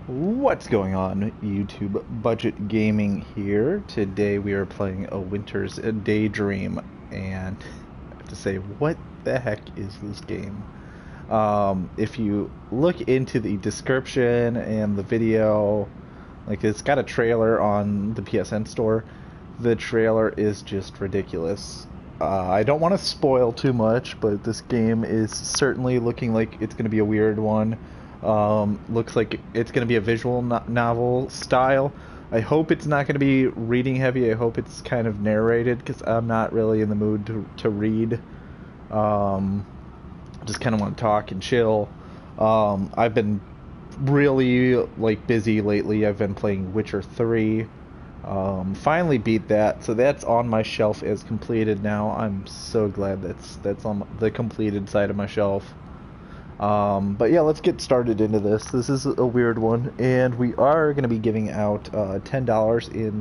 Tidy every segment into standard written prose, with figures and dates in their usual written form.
What's going on, YouTube? Budget Gaming here. Today we are playing a Winter's Daydream, and I have to say, what the heck is this game? If you look into the description and the video, like it's got a trailer on the PSN store. The trailer is just ridiculous. I don't want to spoil too much, but this game is certainly looking like it's going to be a weird one. Looks like it's going to be a visual novel style. I hope it's not going to be reading heavy. I hope it's kind of narrated because I'm not really in the mood to read. Just kind of want to talk and chill. I've been really busy lately. I've been playing Witcher 3. Finally beat that, so that's on my shelf as completed now. I'm so glad that's on the completed side of my shelf. But yeah, let's get started into this. This is a weird one, and we are going to be giving out $10 in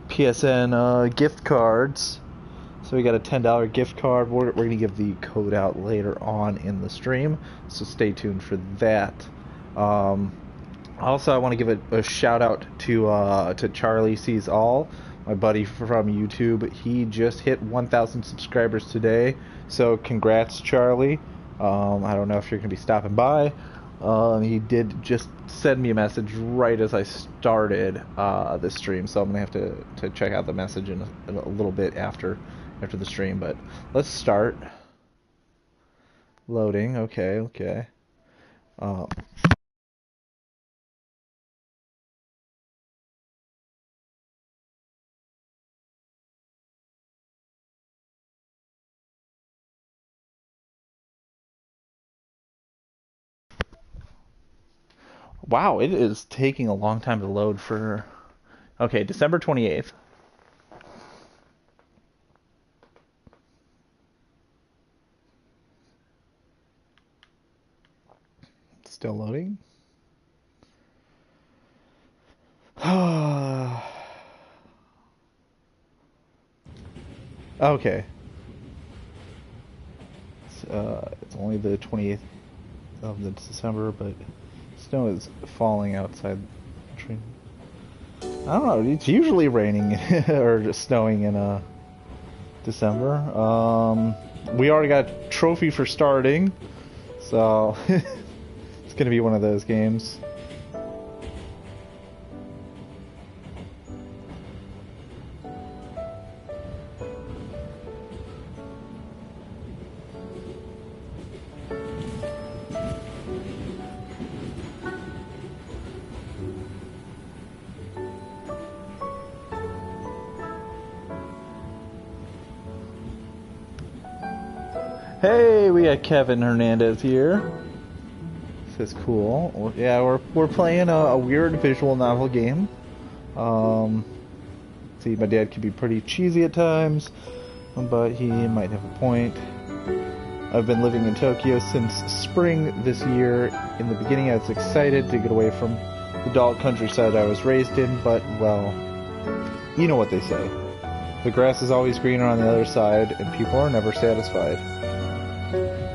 PSN gift cards. So we got a $10 gift card. We're going to give the code out later on in the stream, so stay tuned for that. Also, I want to give a shout out to Charlie Sees All, my buddy from YouTube. He just hit 1,000 subscribers today, so congrats, Charlie. I don't know if you're going to be stopping by. He did just send me a message right as I started this stream, so I'm going to have to check out the message in a little bit after the stream. But let's start. Loading. Okay. Wow, it is taking a long time to load for... Okay, December 28th. Still loading? Okay. It's only the 28th of the December, but snow is falling outside the train. I don't know, it's usually raining or snowing in December. We already got a trophy for starting, so it's gonna be one of those games. Hey, we got Kevin Hernandez here. This is cool. Well, yeah, we're playing a weird visual novel game. See, my dad can be pretty cheesy at times, but he might have a point. I've been living in Tokyo since spring this year. In the beginning, I was excited to get away from the dull countryside I was raised in, but, well, you know what they say. The grass is always greener on the other side, and people are never satisfied.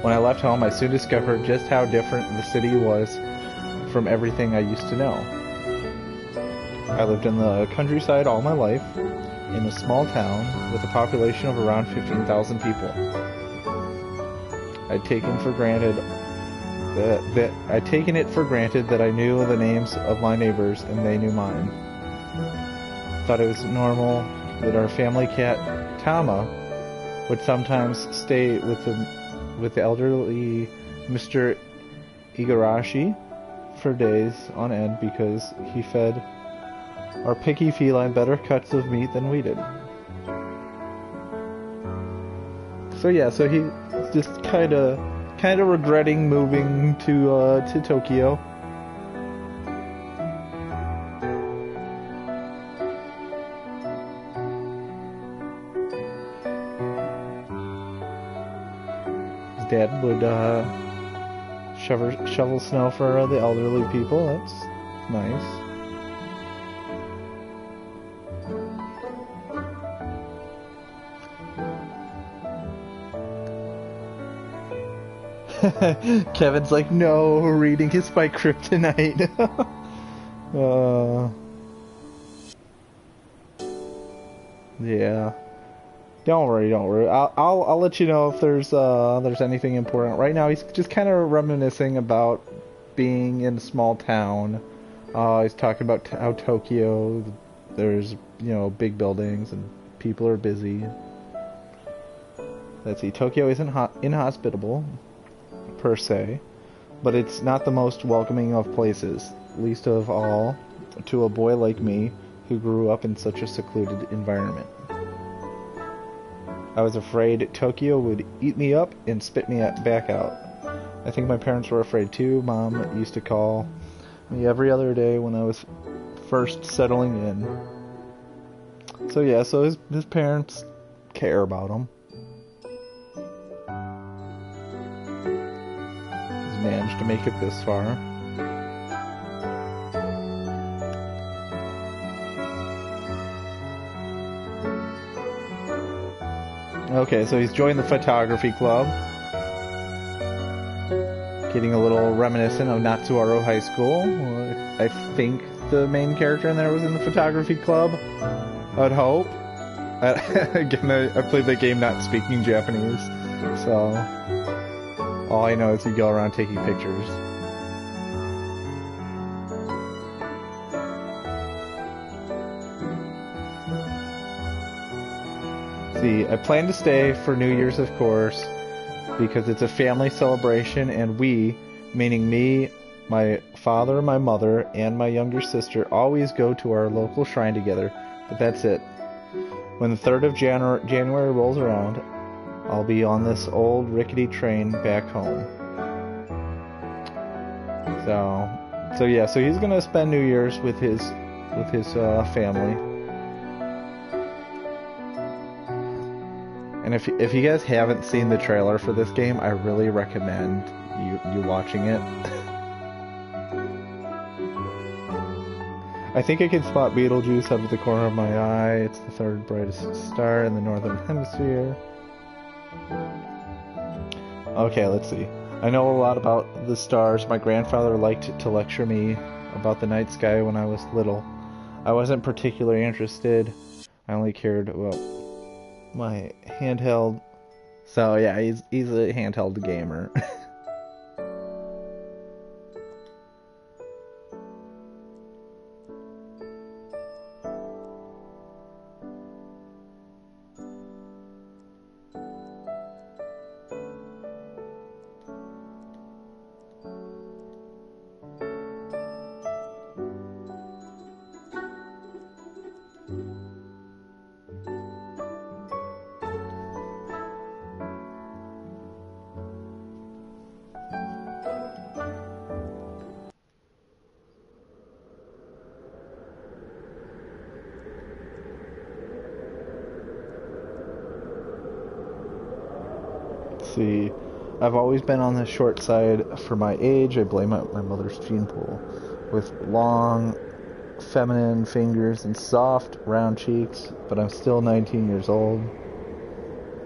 When I left home, I soon discovered just how different the city was from everything I used to know. I lived in the countryside all my life, in a small town with a population of around 15,000 people. I'd taken it for granted that I knew the names of my neighbors and they knew mine. Thought it was normal that our family cat, Tama, would sometimes stay with the elderly Mr. Igarashi for days on end because he fed our picky feline better cuts of meat than we did. So yeah, so he's just kind of regretting moving to Tokyo. Dad would shovel snow for the elderly people. That's nice. Kevin's like, no, reading is my kryptonite. Uh, yeah. Don't worry, don't worry. I'll let you know if there's anything important. Right now, he's just kind of reminiscing about being in a small town. He's talking about how Tokyo, there's big buildings and people are busy. Let's see, Tokyo isn't inhospitable per se, but it's not the most welcoming of places. Least of all to a boy like me who grew up in such a secluded environment. I was afraid Tokyo would eat me up and spit me back out. I think my parents were afraid too. Mom used to call me every other day when I was first settling in. So yeah, so his parents care about him. He's managed to make it this far. Okay, so he's joined the photography club. Getting a little reminiscent of Natsuaro High School. I think the main character in there was in the photography club. I'd hope. Again, I played the game not speaking Japanese, so all I know is you go around taking pictures. See, I plan to stay for New Year's, of course, because it's a family celebration, and we, meaning me, my father, my mother, and my younger sister, always go to our local shrine together, but that's it. When the 3rd of January rolls around, I'll be on this old rickety train back home. So yeah, so he's gonna spend New Year's with his family. And if you guys haven't seen the trailer for this game, I really recommend you watching it. I think I can spot Beetlejuice out of the corner of my eye. It's the 3rd brightest star in the northern hemisphere. Okay, let's see. I know a lot about the stars. My grandfather liked to lecture me about the night sky when I was little. I wasn't particularly interested. I only cared about my handheld. So yeah, he's a handheld gamer. See, I've always been on the short side for my age. I blame my mother's gene pool. With long, feminine fingers and soft, round cheeks, but I'm still 19 years old.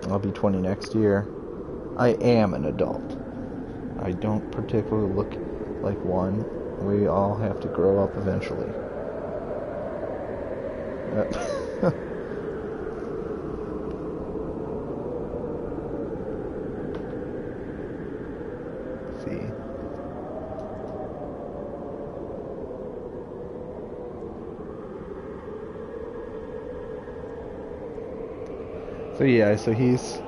I'll be 20 next year. I am an adult. I don't particularly look like one. We all have to grow up eventually. So yeah, so he's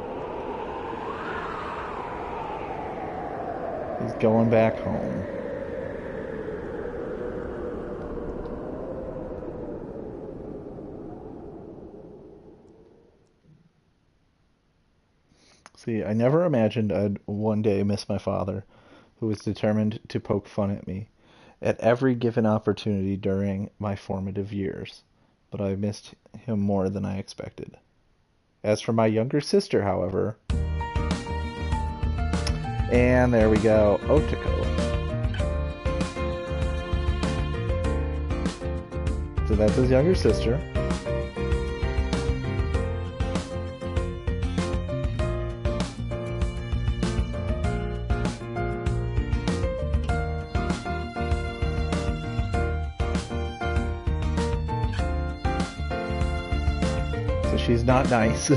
going back home. See, I never imagined I'd one day miss my father, who was determined to poke fun at me at every given opportunity during my formative years, but I missed him more than I expected. As for my younger sister, however, and there we go, Otoko. So that's his younger sister. she's not nice.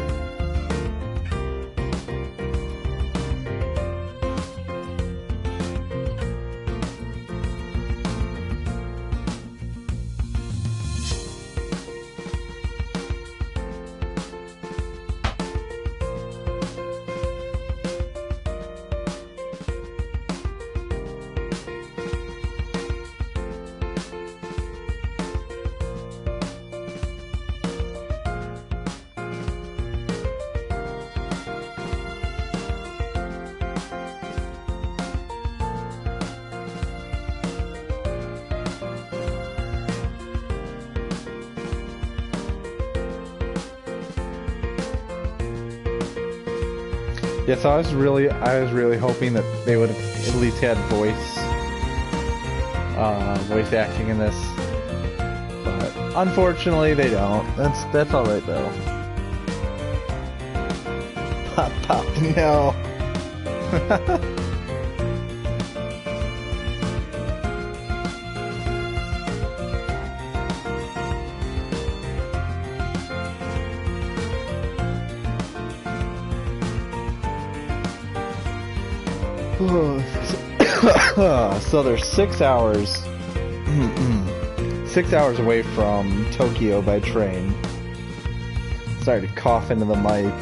Yeah, so I was really hoping that they would have at least had voice acting in this, but unfortunately they don't. That's all right though. Pop, pop, no. So they're 6 hours, 6 hours away from Tokyo by train. Sorry to cough into the mic.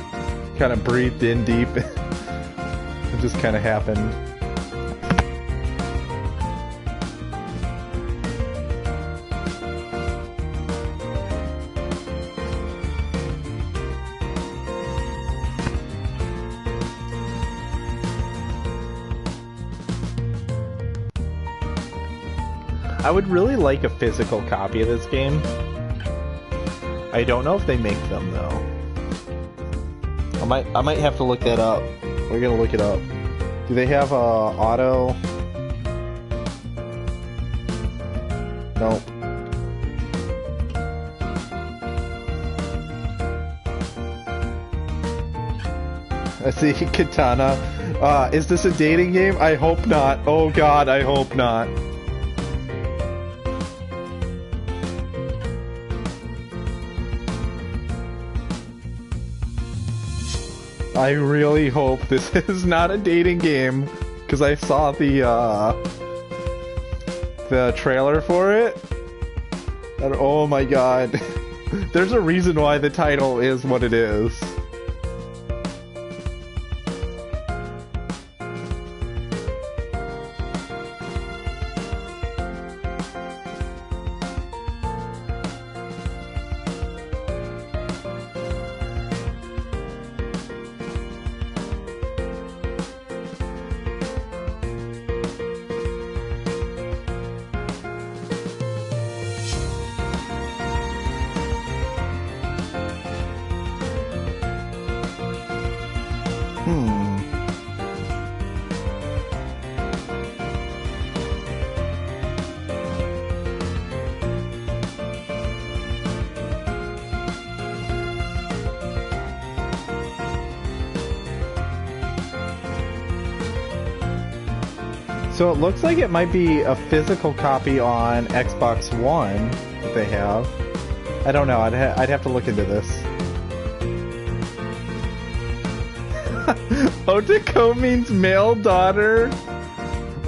Kind of breathed in deep. It just kind of happened. I would really like a physical copy of this game. I don't know if they make them though. I might have to look that up. We're gonna look it up. Do they have auto? Nope. I see Katana. Is this a dating game? I hope not. Oh god, I hope not. I really hope this is not a dating game, because I saw the trailer for it, and oh my god, there's a reason why the title is what it is. So it looks like it might be a physical copy on Xbox One that they have. I don't know. I'd have to look into this. Otoko means male daughter?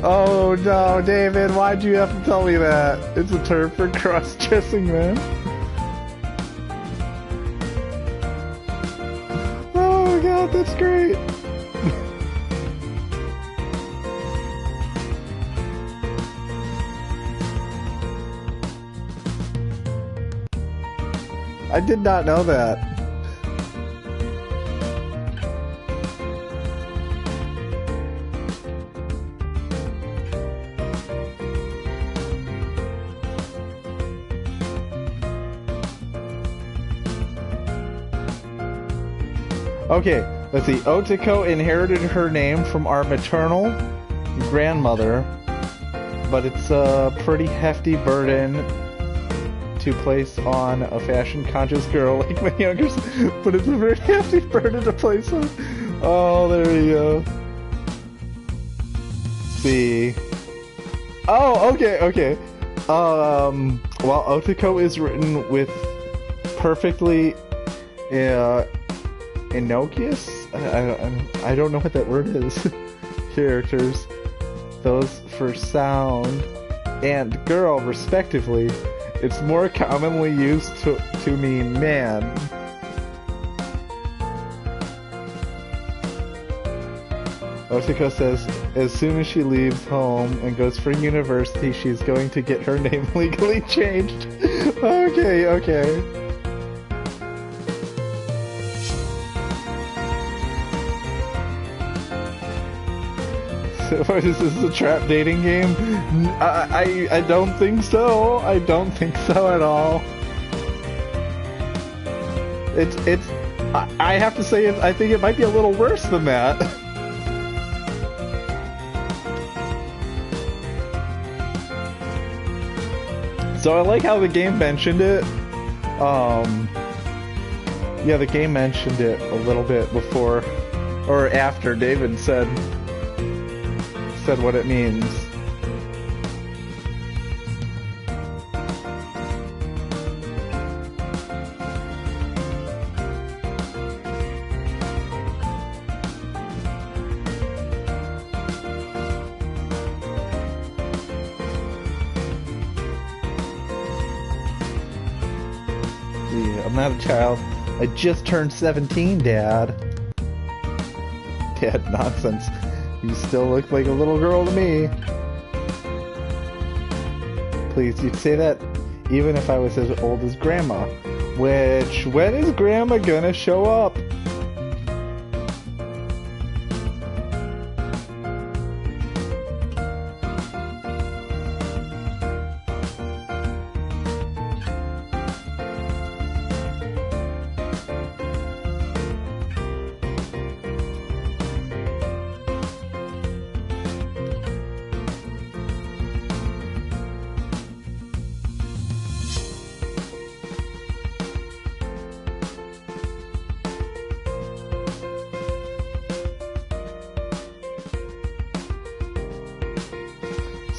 Oh no, David, why'd you have to tell me that? It's a term for cross-dressing men. Oh god, that's great. I did not know that. Okay, let's see. Otoko inherited her name from our maternal grandmother, but it's a pretty hefty burden to place on a fashion-conscious girl like my younger sister, but it's a very hefty burden to place on. Oh, there you go. See. Oh, okay. Well, Otoko is written with perfectly uh, Enochius? I don't know what that word is. Characters. Those for sound and girl, respectively. It's more commonly used to mean man. Otoko says, as soon as she leaves home and goes for university, she's going to get her name legally changed. Okay, okay. So what is this, a trap dating game? I don't think so. I don't think so at all. I have to say, I think it might be a little worse than that. So I like how the game mentioned it. Yeah, the game mentioned it a little bit before or after David said what it means. I'm not a child. I just turned 17, Dad. Dad, nonsense. You still look like a little girl to me. Please, you'd say that even if I was as old as Grandma. Which, when is Grandma gonna show up?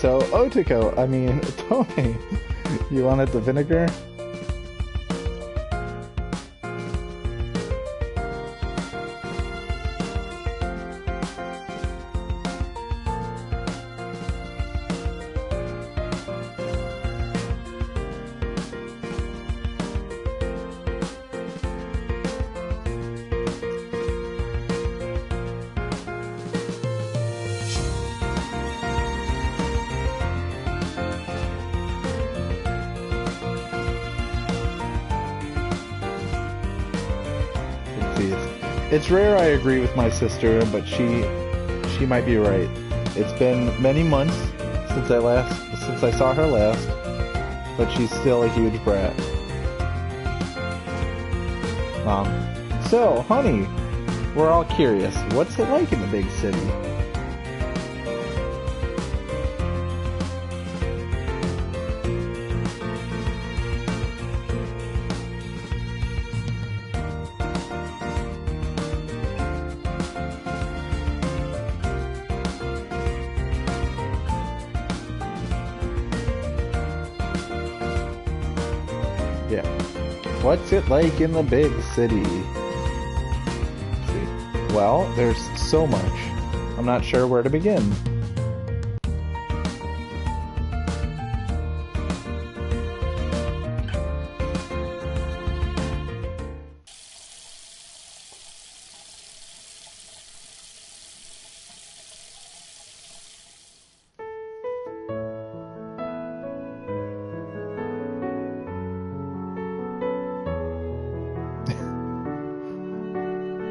So, Otoko, I mean, Tony, you wanted the vinegar? It's rare I agree with my sister, but she might be right. It's been many months since I saw her last, but she's still a huge brat. Mom. So, honey, we're all curious. What's it like in the big city? Yeah. What's it like in the big city? Let's see. Well, there's so much. I'm not sure where to begin.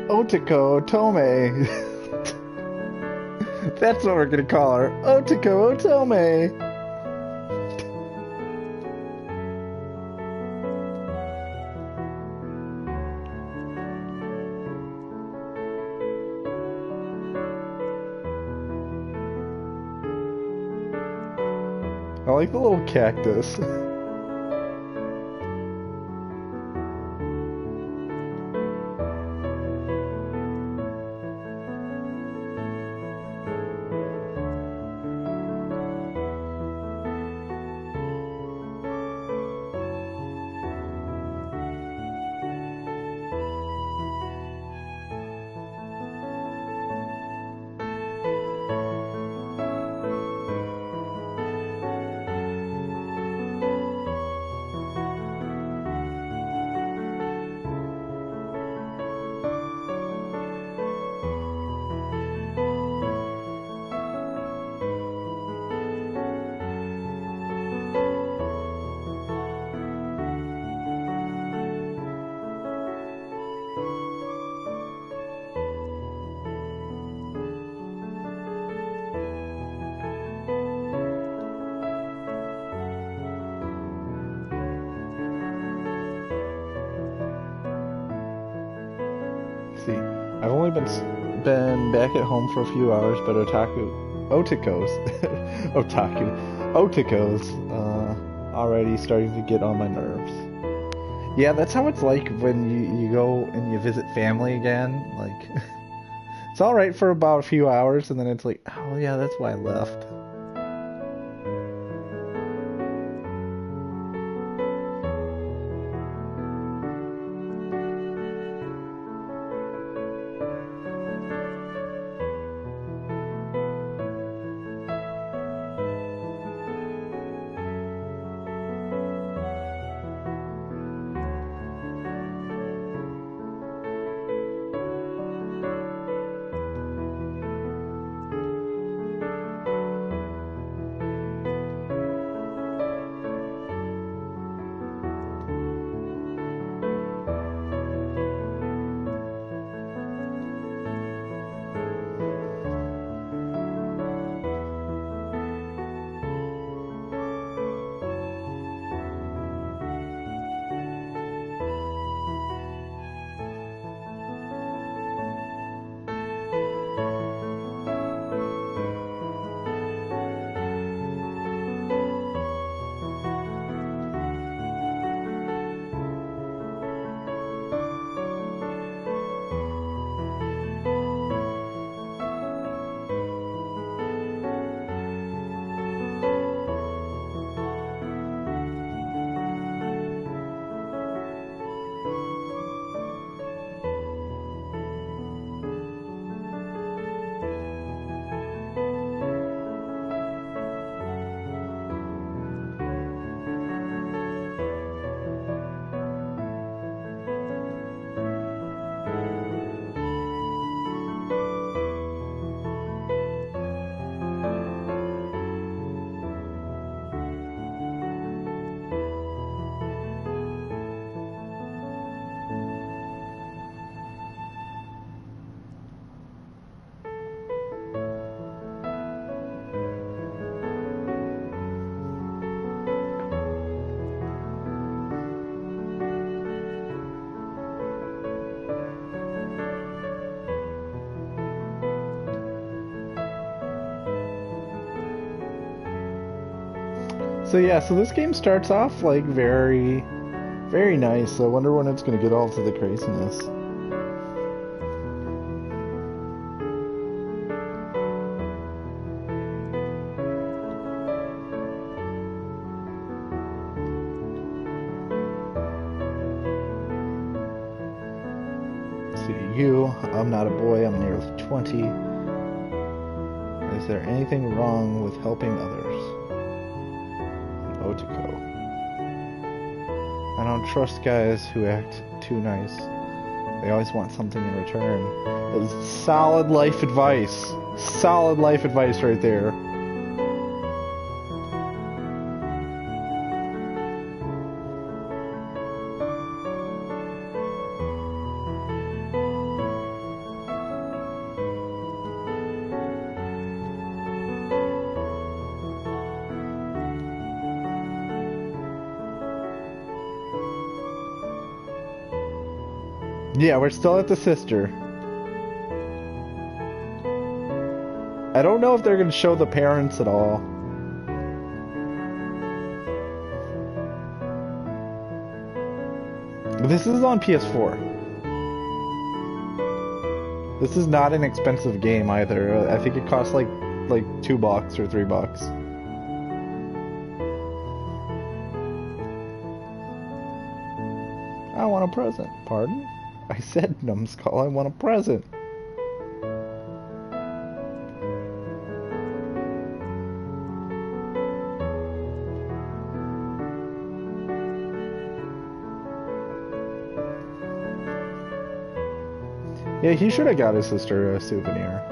Otoko Otome. That's what we're gonna call her. Otoko Otome. I like the little cactus. see. I've only been back at home for a few hours, but Otiko's already starting to get on my nerves. Yeah, that's how it's like when you go and you visit family again. Like, it's all right for about a few hours, and then it's like, oh yeah, that's why I left. So yeah, so this game starts off like very, very nice. I wonder when it's gonna get all to the craziness. See you. I'm not a boy. I'm nearly 20. Is there anything wrong with helping others? Otiko. I don't trust guys who act too nice. They always want something in return. That is solid life advice. Solid life advice right there. Yeah, we're still at the sister. I don't know if they're going to show the parents at all. This is on PS4. This is not an expensive game either. I think it costs like $2 or $3. I want a present. Pardon? I said, numbskull, I want a present. Yeah, he should have got his sister a souvenir.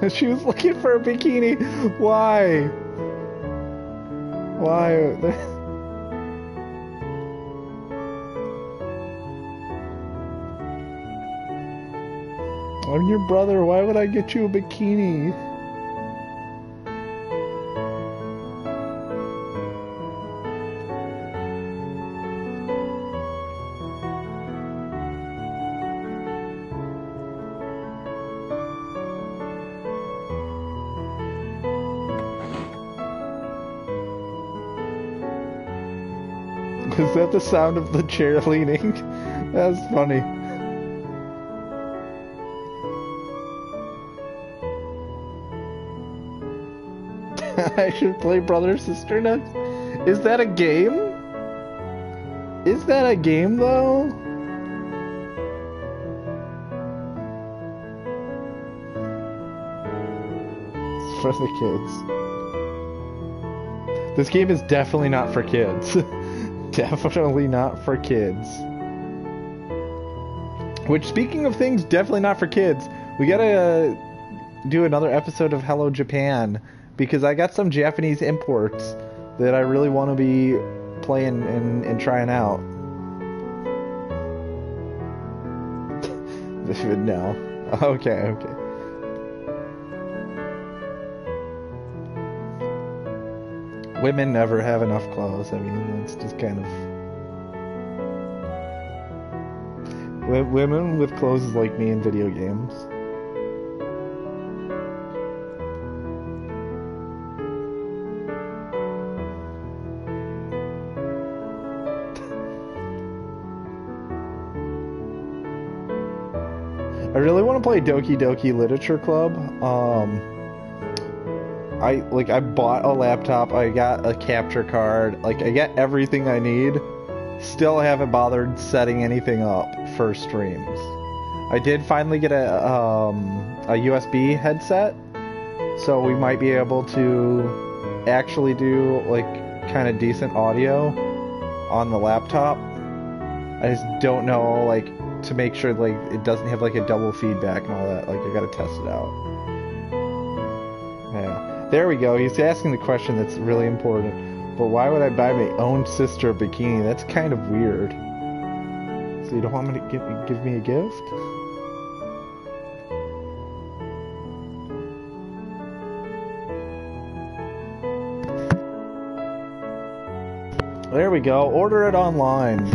She was looking for a bikini. Why? Why? I'm your brother. Why would I get you a bikini? Is that the sound of the chair leaning? That's funny. I should play brother sister next. Is that a game? Is that a game though? It's for the kids. This game is definitely not for kids. Definitely not for kids. Which, speaking of things definitely not for kids, we gotta do another episode of Hello Japan, because I got some Japanese imports that I really want to be playing and trying out. No. Okay. Women never have enough clothes. I mean, it's just kind of... Women with clothes is like me in video games. I really want to play Doki Doki Literature Club. I bought a laptop, I got a capture card, like I got everything I need. Still haven't bothered setting anything up for streams. I did finally get a USB headset, so we might be able to actually do like kind of decent audio on the laptop. I just don't know, like, to make sure like it doesn't have like a double feedback and all that. Like, I gotta test it out. Yeah. There we go. He's asking the question that's really important. But why would I buy my own sister a bikini? That's kind of weird. So you don't want me to give me a gift? There we go. Order it online.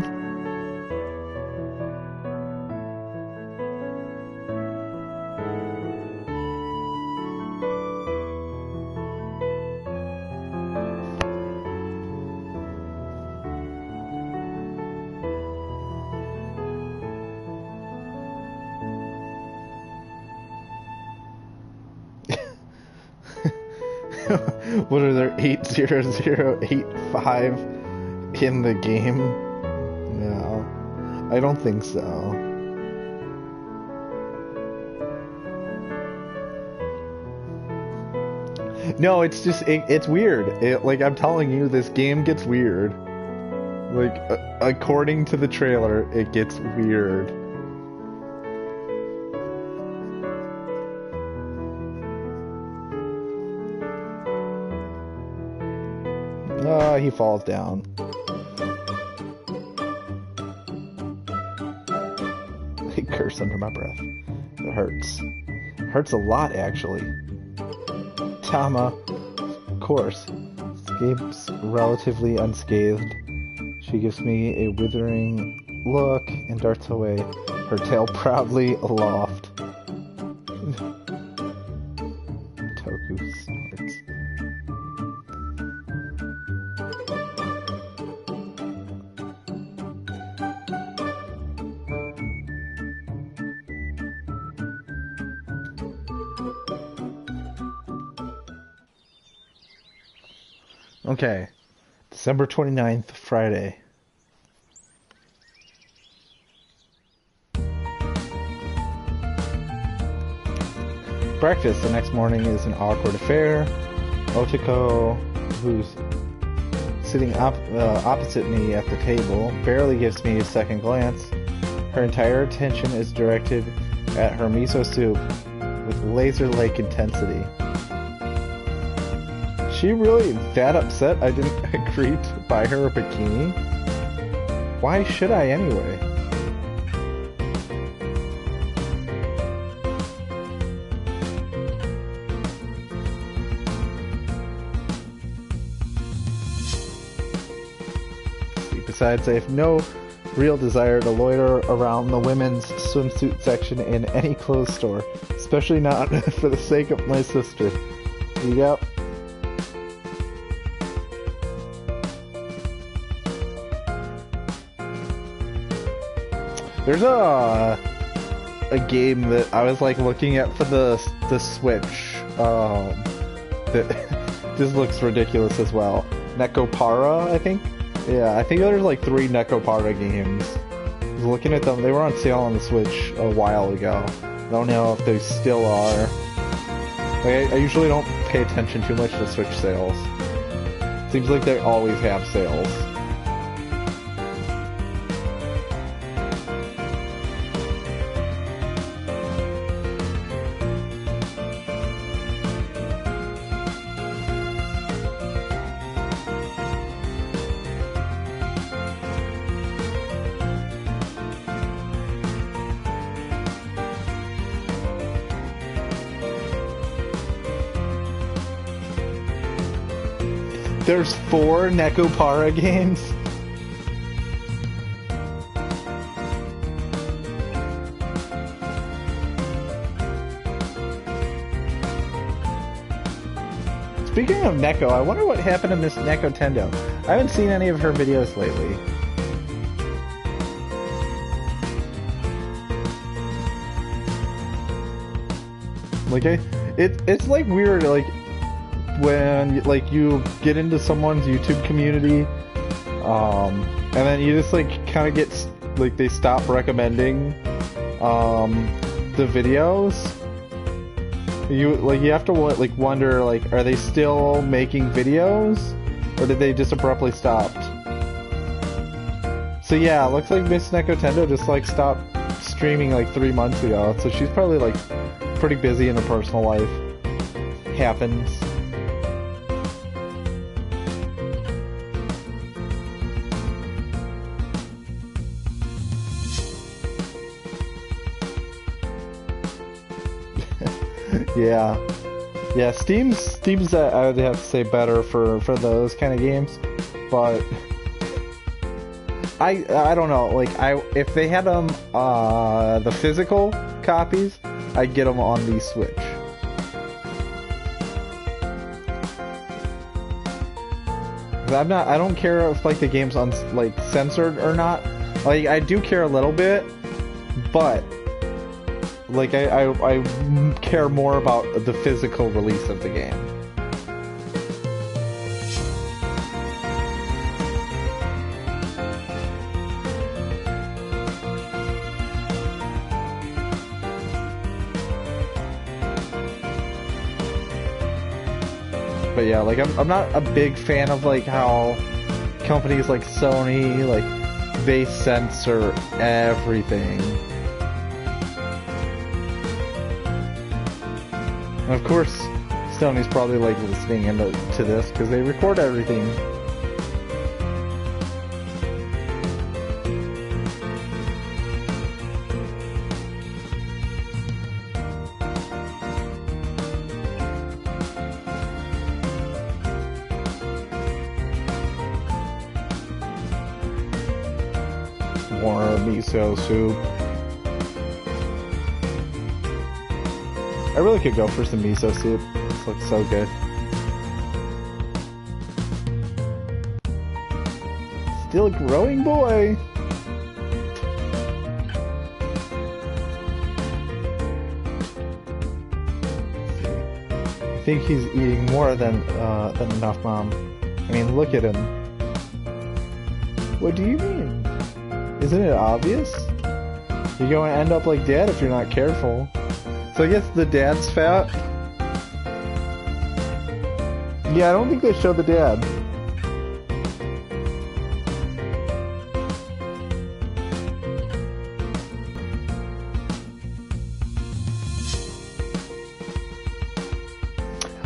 What are there, 80085 in the game? No, I don't think so. No, it's just, it's weird. Like, I'm telling you, this game gets weird. Like, according to the trailer, it gets weird. He falls down. I curse under my breath. It hurts. It hurts a lot, actually. Tama, of course, escapes relatively unscathed. She gives me a withering look and darts away, her tail proudly aloft. Toku snorts. Okay, December 29th, Friday. Breakfast the next morning is an awkward affair. Otoko, who's sitting opposite me at the table, barely gives me a second glance. Her entire attention is directed at her miso soup with laser-like intensity. she really that upset I didn't agree to buy her a bikini? Why should I anyway? Besides, I have no real desire to loiter around the women's swimsuit section in any clothes store, especially not for the sake of my sister. Yep. There's a game that I was like looking at for the Switch. That this looks ridiculous as well. Nekopara, I think. Yeah, I think there's like 3 Nekopara games. I was looking at them. They were on sale on the Switch a while ago. I don't know if they still are. Like, I usually don't pay attention too much to Switch sales. Seems like they always have sales. There's 4 Nekopara games? Speaking of Neko, I wonder what happened to Miss Nekotendo. I haven't seen any of her videos lately. Like, it's like weird, like, when like you get into someone's YouTube community, and then you just like kind of get like they stop recommending the videos. You have to like wonder, like, are they still making videos, or did they just abruptly stop? So yeah, it looks like Miss Nekotendo just like stopped streaming like 3 months ago. So she's probably like pretty busy in her personal life. Happens. Yeah, Steam's I would have to say better for those kind of games, but I don't know. Like, if they had them the physical copies, I'd get them on the Switch. I don't care if like the game's like censored or not. Like, I do care a little bit, but like I care more about the physical release of the game. But yeah, like I'm not a big fan of like how companies like Sony, like, they censor everything. And of course, Sony's probably like listening into this because they record everything. More miso soup. I really could go for some miso soup. This looks so good. Still a growing boy. I think he's eating more than enough, Mom. I mean, look at him. What do you mean? Isn't it obvious? You're going to end up like Dad if you're not careful. So I guess the dad's fat? Yeah, I don't think they show the dad.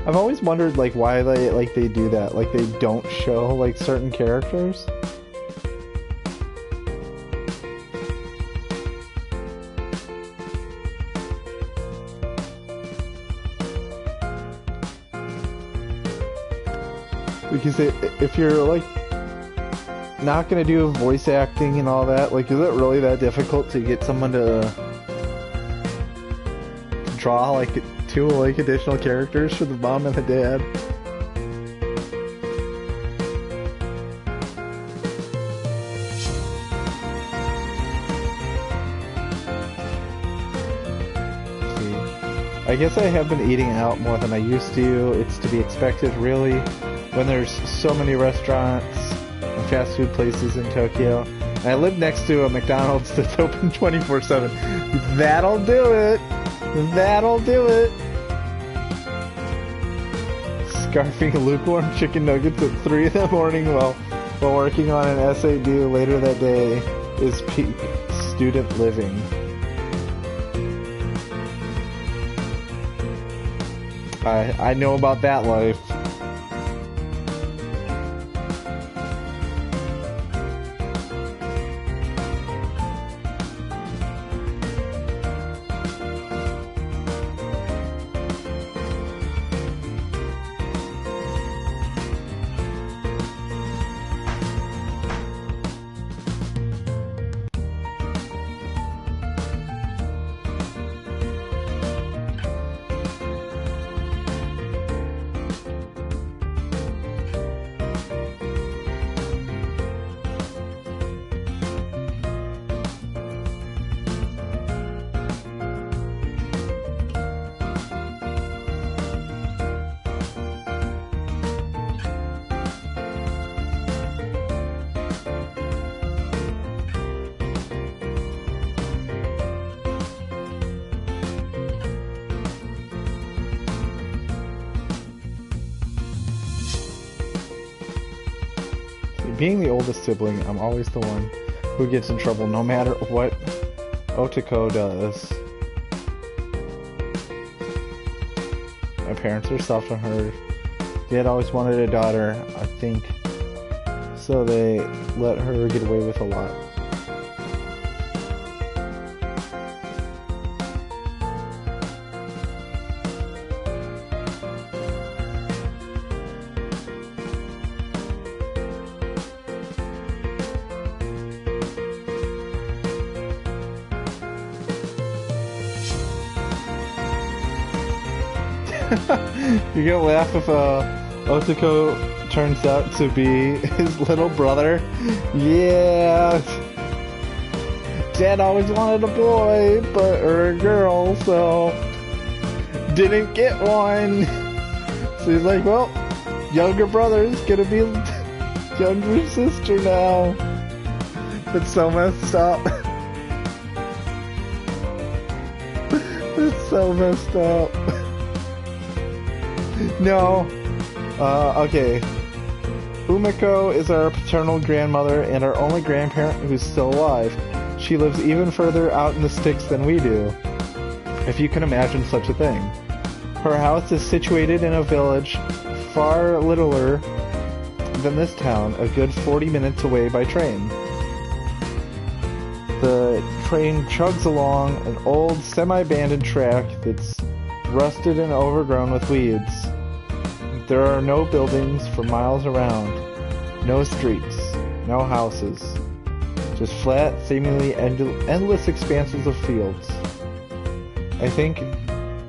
I've always wondered like why they do that. Like they don't show like certain characters. Because if you're like not gonna do voice acting and all that, like is it really that difficult to get someone to draw like two like additional characters for the mom and the dad? I guess I have been eating out more than I used to. It's to be expected, really, when there's so many restaurants and fast food places in Tokyo. And I live next to a McDonald's that's open 24/7. That'll do it. That'll do it. Scarfing lukewarm chicken nuggets at 3 in the morning while working on an essay due later that day is peak student living. I know about that life. Being the oldest sibling, I'm always the one who gets in trouble no matter what Otoko does. My parents are soft on her. Dad always wanted a daughter, I think, so they let her get away with a lot. You're gonna laugh if Otoko turns out to be his little brother. Yeah. Dad always wanted a boy, or a girl, so didn't get one. So he's like, well, younger brother's gonna be younger sister now. It's so messed up. It's so messed up. No. Okay. Umeko is our paternal grandmother and our only grandparent who's still alive. She lives even further out in the sticks than we do, if you can imagine such a thing. Her house is situated in a village far littler than this town, a good 40 minutes away by train. The train chugs along an old semi-abandoned track that's rusted and overgrown with weeds. There are no buildings for miles around, no streets, no houses, just flat, seemingly endless expanses of fields. I think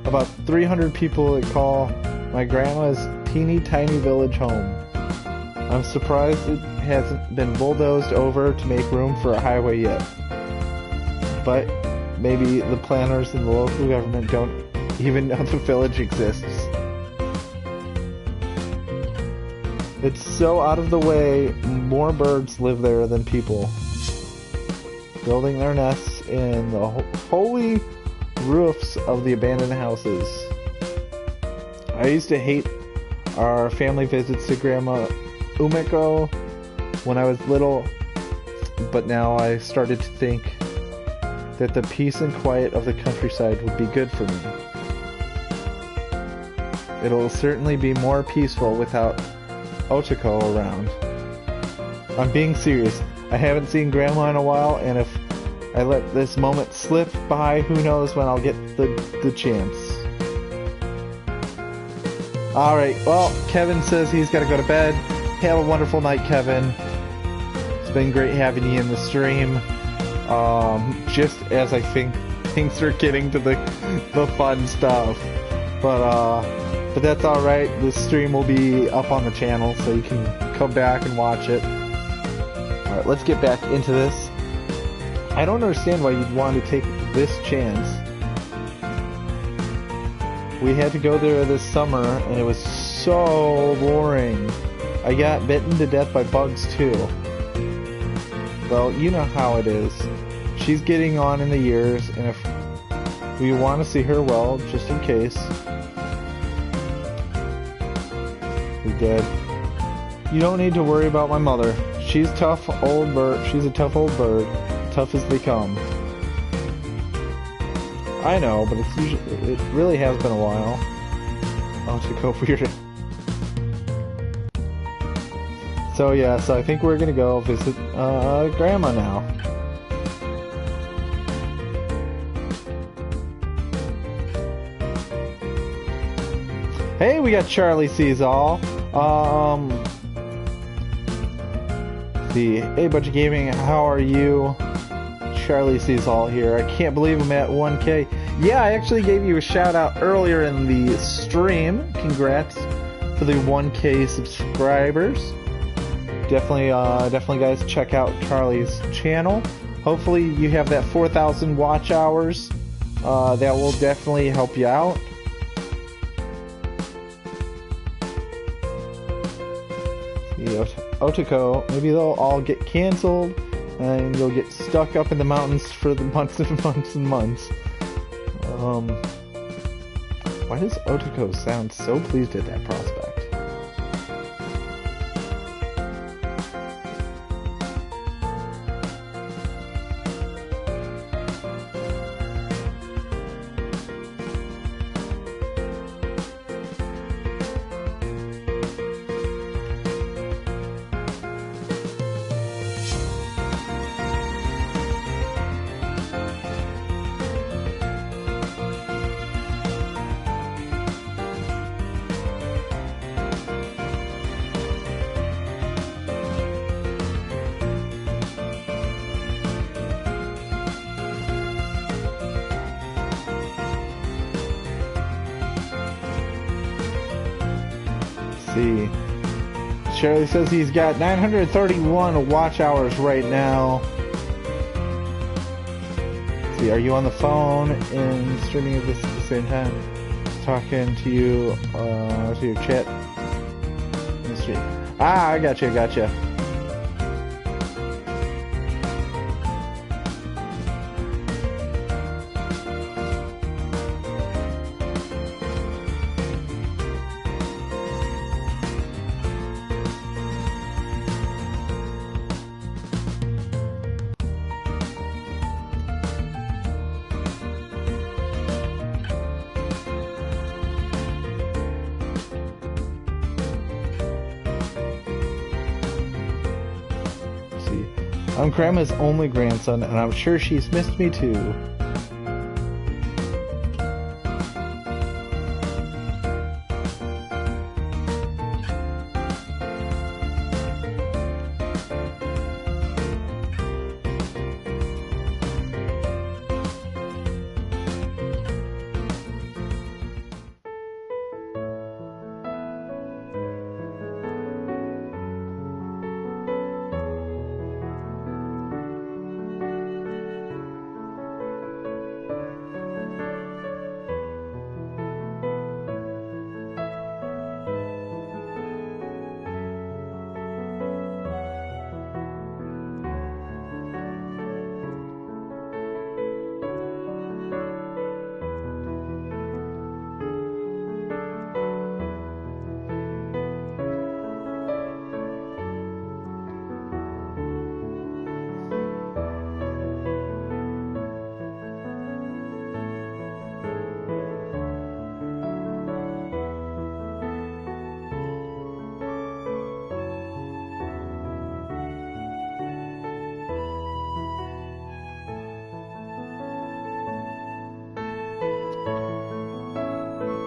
about 300 people that call my grandma's teeny tiny village home. I'm surprised it hasn't been bulldozed over to make room for a highway yet. But maybe the planners and the local government don't even know the village exists. It's so out of the way, more birds live there than people, building their nests in the holy roofs of the abandoned houses. I used to hate our family visits to Grandma Umeko when I was little, but now I started to think that the peace and quiet of the countryside would be good for me. It'll certainly be more peaceful without Otoko around. I'm being serious. I haven't seen Grandma in a while, and if I let this moment slip by, who knows when I'll get the chance. Alright, well, Kevin says he's got to go to bed. Have a wonderful night, Kevin. It's been great having you in the stream. Just as I think things are getting to the fun stuff. But that's alright. This stream will be up on the channel, so you can come back and watch it. Alright, let's get back into this. I don't understand why you'd want to take this chance. We had to go there this summer, and it was so boring. I got bitten to death by bugs, too. Well, you know how it is. She's getting on in the years, and if we want to see her well, just in case. We did. You don't need to worry about my mother. She's tough old bird. She's a tough old bird. Tough as they come. I know, but it really has been a while. Oh, to go weird. So yeah, so I think we're gonna go visit Grandma now. Hey, we got Charlie Sees All. See, hey, Budget Gaming, how are you? Charlie Sees All here. I can't believe I'm at 1K. Yeah, I actually gave you a shout out earlier in the stream. Congrats for the 1K subscribers. Definitely guys, check out Charlie's channel. Hopefully you have that 4,000 watch hours. That will definitely help you out. Otoko, maybe they'll all get canceled and you'll get stuck up in the mountains for the months and months and months. Why does Otoko sound so pleased at that prospect? See, Charlie says he's got 931 watch hours right now. See, are you on the phone and streaming this at the same time? Talking to you, to your chat in the stream. Ah, I gotcha. I'm Grandma's only grandson, and I'm sure she's missed me too.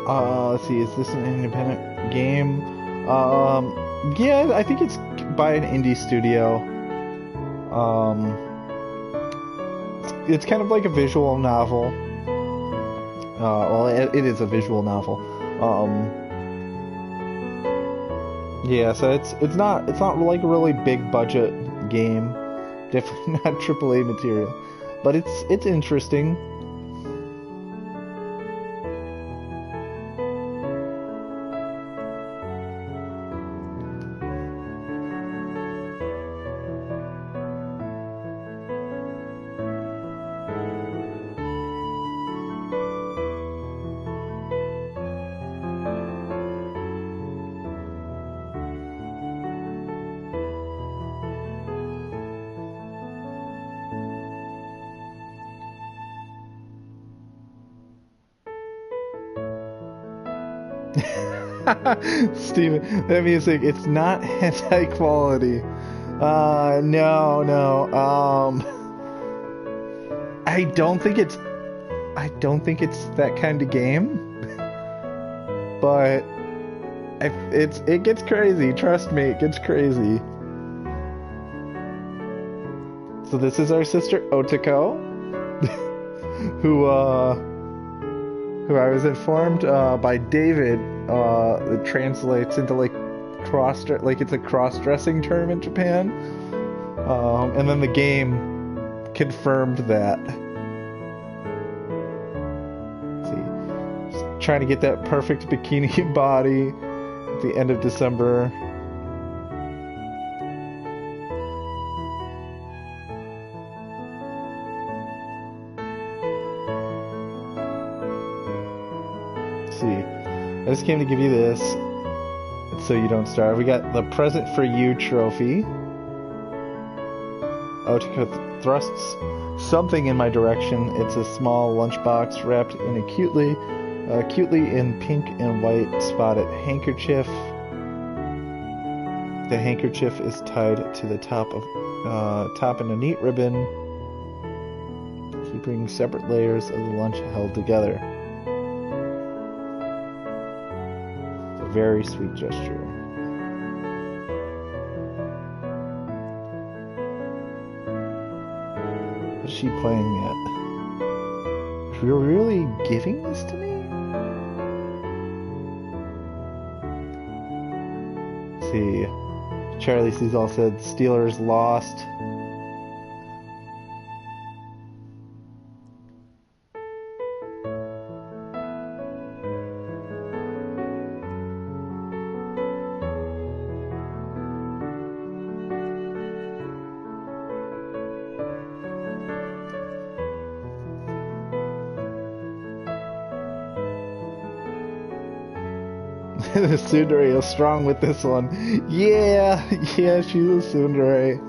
Let's see, is this an independent game? Yeah, I think it's by an indie studio. Um, it's kind of like a visual novel. Well, it is a visual novel. Um, yeah, so it's not like a really big budget game. Definitely not AAA material, but it's interesting. Steven, that music, it's not high quality. No, no. I don't think it's I don't think it's that kind of game, but it gets crazy. Trust me, it gets crazy. So this is our sister Otako, who I was informed by David, it translates into like it's a cross-dressing term in Japan. And then the game confirmed that. Let's see, just trying to get that perfect bikini body at the end of December. Let's see, I just came to give you this so you don't starve. We got the present for you trophy. Otaka thrusts something in my direction. It's a small lunchbox wrapped in a cutely in pink and white spotted handkerchief. The handkerchief is tied to the top in a neat ribbon, keeping separate layers of the lunch held together. It's a very sweet gesture. What's she playing at? You're really giving this to me? Let's see. Charlie Seasall said Steelers lost. The tsundere is strong with this one. Yeah, yeah, she's a tsundere.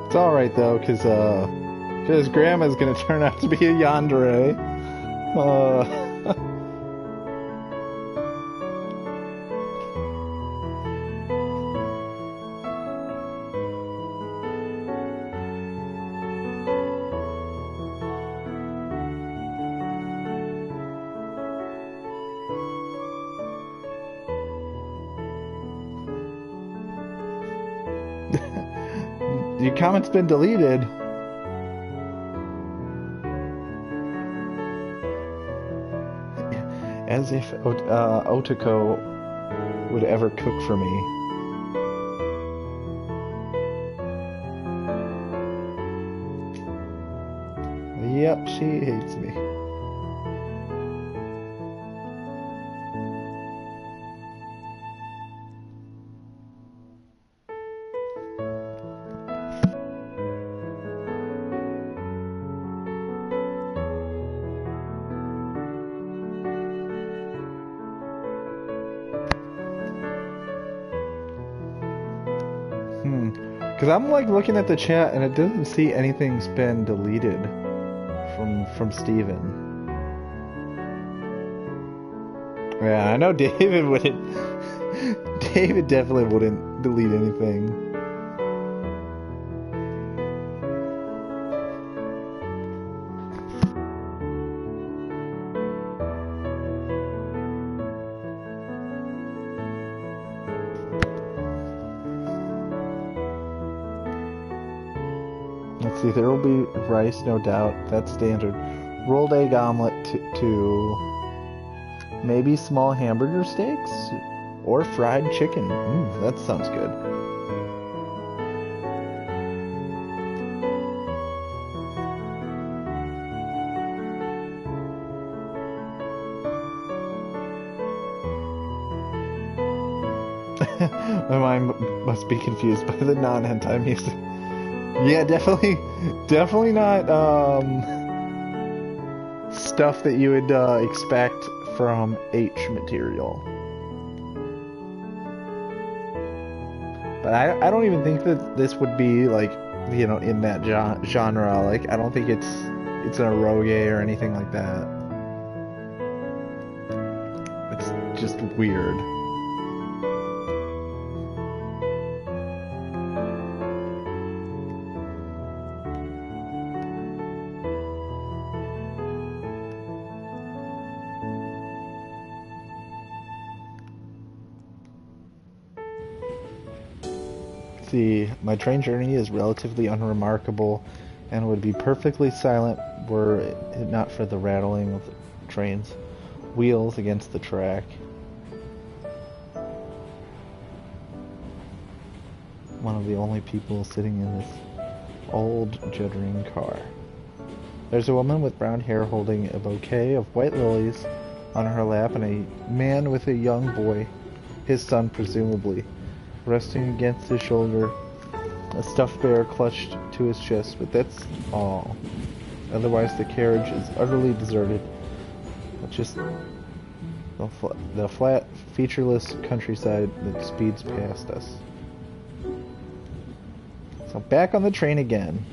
It's alright though, cause grandma's gonna turn out to be a yandere. Uh, your comment's been deleted. As if Otako would ever cook for me. Yep, she hates me. Because I'm like looking at the chat and it doesn't see anything's been deleted from Steven. Yeah, I know David wouldn't. David definitely wouldn't delete anything. Let's see, there will be rice, no doubt. That's standard. Rolled egg omelet to maybe small hamburger steaks or fried chicken. That sounds good. My mind must be confused by the non-hentai music. Yeah, definitely not stuff that you would expect from H material. But I don't even think that this would be like, you know, in that genre. Like, I don't think it's an eroge or anything like that. It's just weird. See, my train journey is relatively unremarkable and would be perfectly silent were it not for the rattling of the train's wheels against the track. One of the only people sitting in this old jittering car. There's a woman with brown hair holding a bouquet of white lilies on her lap and a man with a young boy, his son presumably, resting against his shoulder, a stuffed bear clutched to his chest, but that's all. Otherwise the carriage is utterly deserted. Just the flat, featureless countryside that speeds past us. So back on the train again.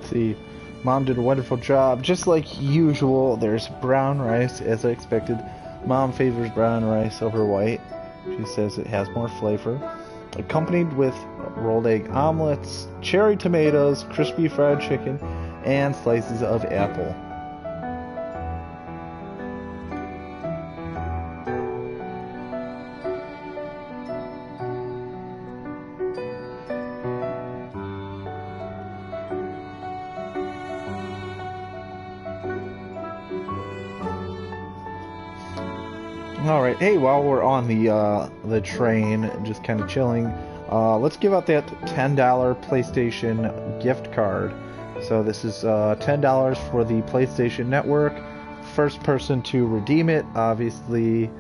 See, Mom did a wonderful job. Just like usual, there's brown rice, as I expected. Mom favors brown rice over white. She says it has more flavor. Accompanied with rolled egg omelets, cherry tomatoes, crispy fried chicken, and slices of apple. All right, hey, while we're on the train, just kind of chilling, let's give out that $10 PlayStation gift card. So this is $10 for the PlayStation Network. First person to redeem it, obviously,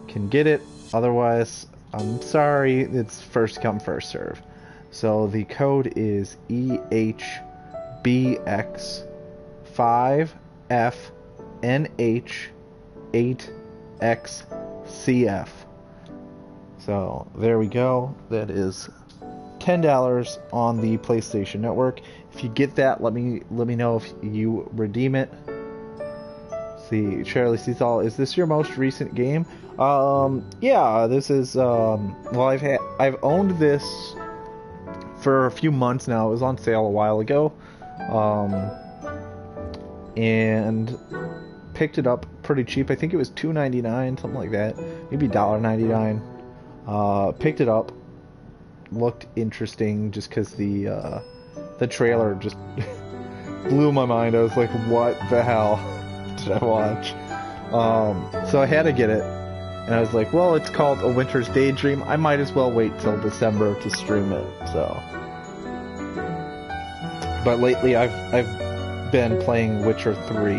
can get it. Otherwise, I'm sorry, it's first come, first serve. So the code is EHBX5FNH8XCF. So there we go. That is $10 on the PlayStation Network. If you get that, let me know if you redeem it. See, Charlie Seathal, is this your most recent game? Yeah, this is well, I've owned this for a few months now. It was on sale a while ago. And picked it up pretty cheap. I think it was $2.99, something like that. Maybe $1.99. Picked it up, looked interesting just because the trailer just blew my mind. I was like, what the hell did I watch? So I had to get it, and I was like, well, it's called A Winter's Daydream. I might as well wait till December to stream it. So, but lately I've been playing Witcher 3.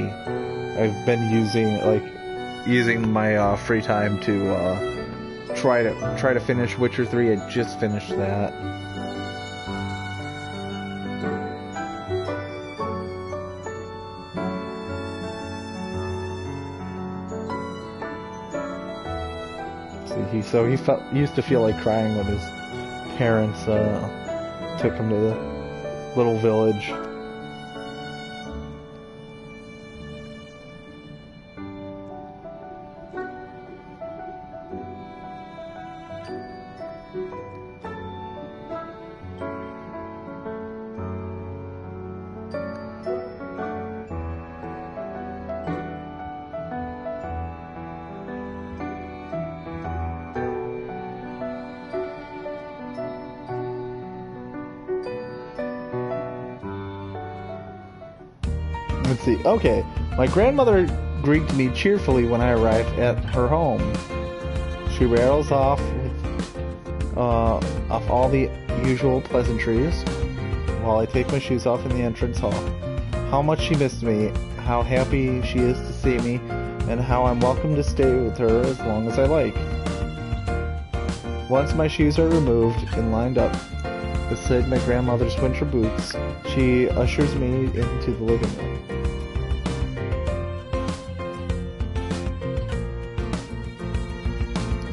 I've been using my free time to try to finish Witcher 3. I just finished that. So he used to feel like crying when his parents took him to the little village. Let's see. Okay, my grandmother greeted me cheerfully when I arrived at her home. She rattles off all the usual pleasantries while I take my shoes off in the entrance hall. How much she missed me, how happy she is to see me, and how I'm welcome to stay with her as long as I like. Once my shoes are removed and lined up beside my grandmother's winter boots, she ushers me into the living room.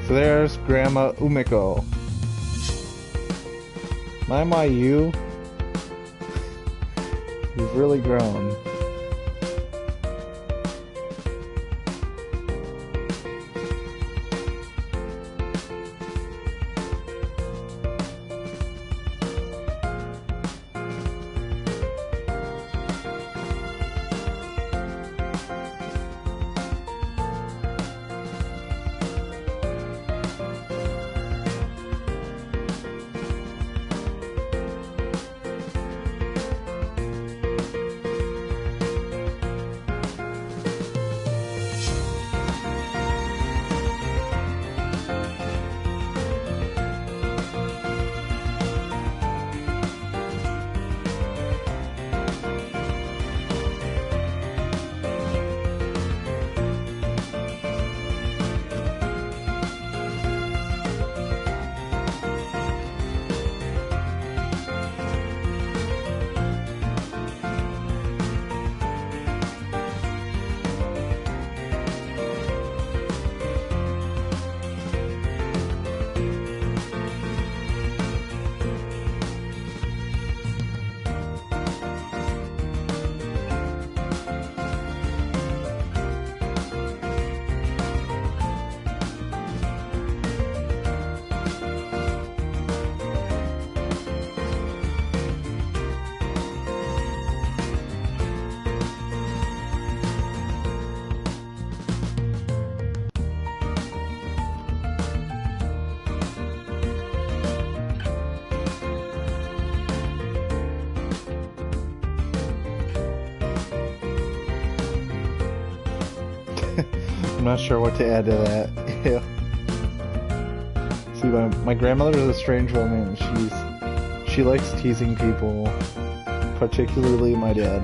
So there's Grandma Umiko. My, you've really grown. I'm not sure what to add to that. Yeah. See, my grandmother is a strange woman. She likes teasing people, particularly my dad.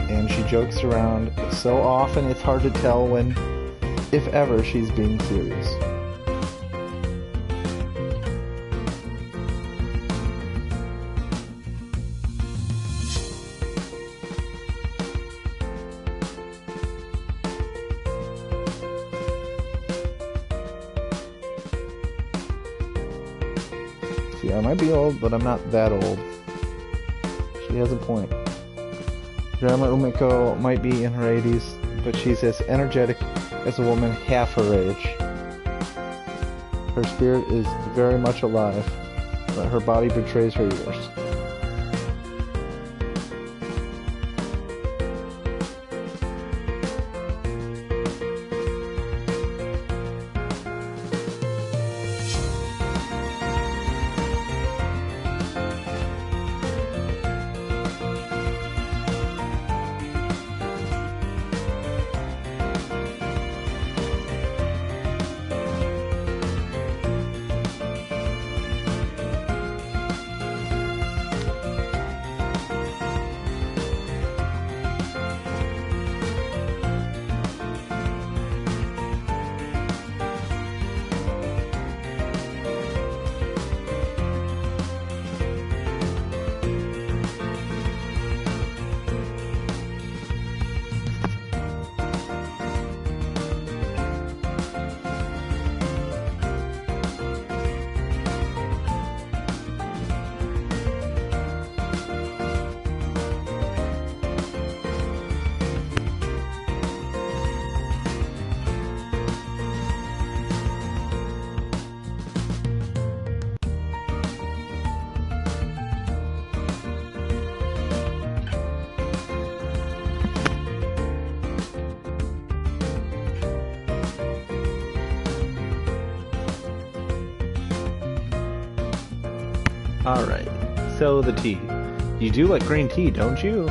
And she jokes around so often it's hard to tell when, if ever, she's being serious. See, I might be old, but I'm not that old. She has a point. Grandma Umiko might be in her 80s, but she's as energetic as a woman half her age. Her spirit is very much alive, but her body betrays her years. Alright, so the tea. You do like green tea, don't you?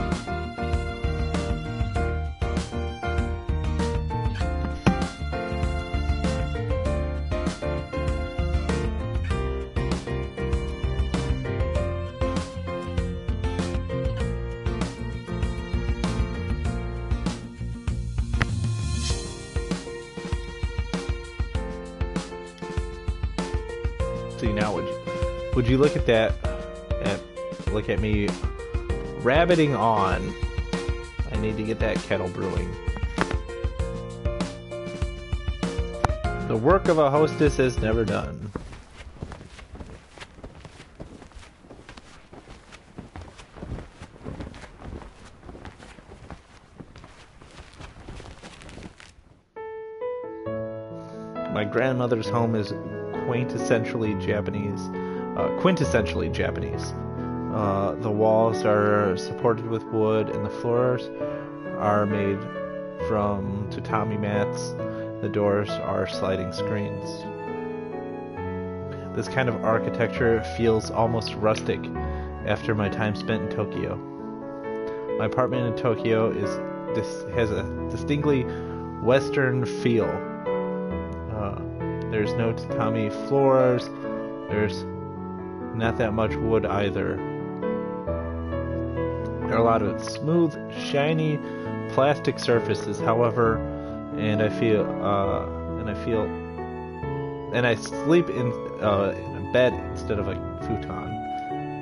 See, now would you look at that, look at me rabbiting on. I need to get that kettle brewing. The work of a hostess is never done. My grandmother's home is quintessentially Japanese. The walls are supported with wood, and the floors are made from tatami mats. The doors are sliding screens. This kind of architecture feels almost rustic after my time spent in Tokyo. My apartment in Tokyo has a distinctly Western feel. There's no tatami floors. There's not that much wood either. There are a lot of smooth, shiny plastic surfaces, however, and I sleep in a bed instead of a futon.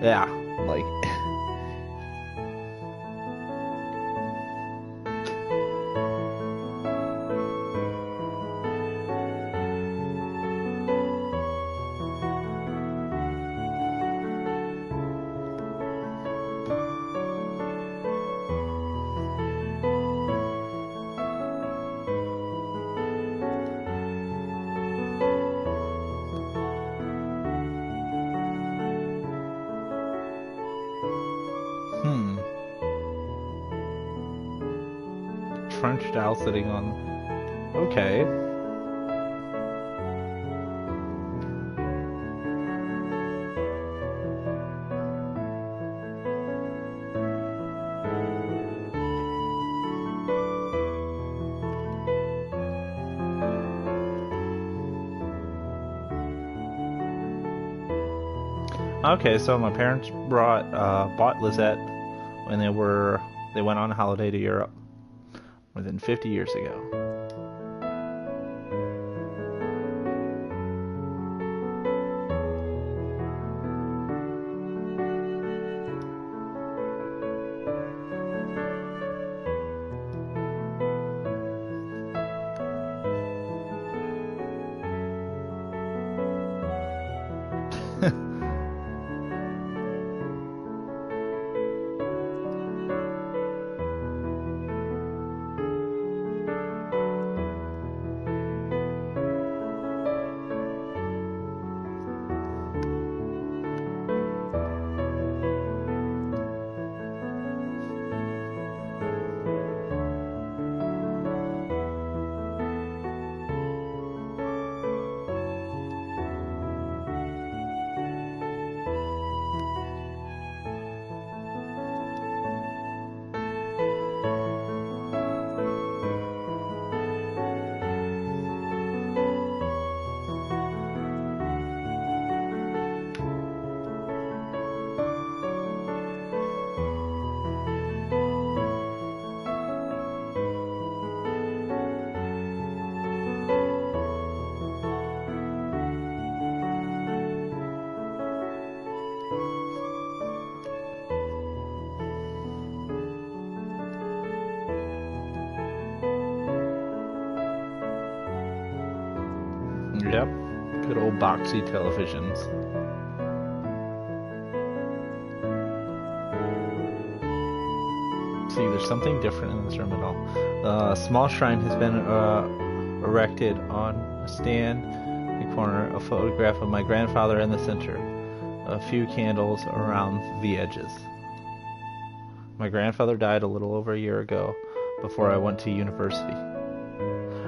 Yeah, like. French style sitting on. Okay. Okay, so my parents bought Lizette when they went on a holiday to Europe more than 50 years ago. Yep, good old boxy televisions. See, there's something different in this room at all. A small shrine has been erected on a stand in the corner, a photograph of my grandfather in the center, a few candles around the edges. My grandfather died a little over a year ago, before I went to university.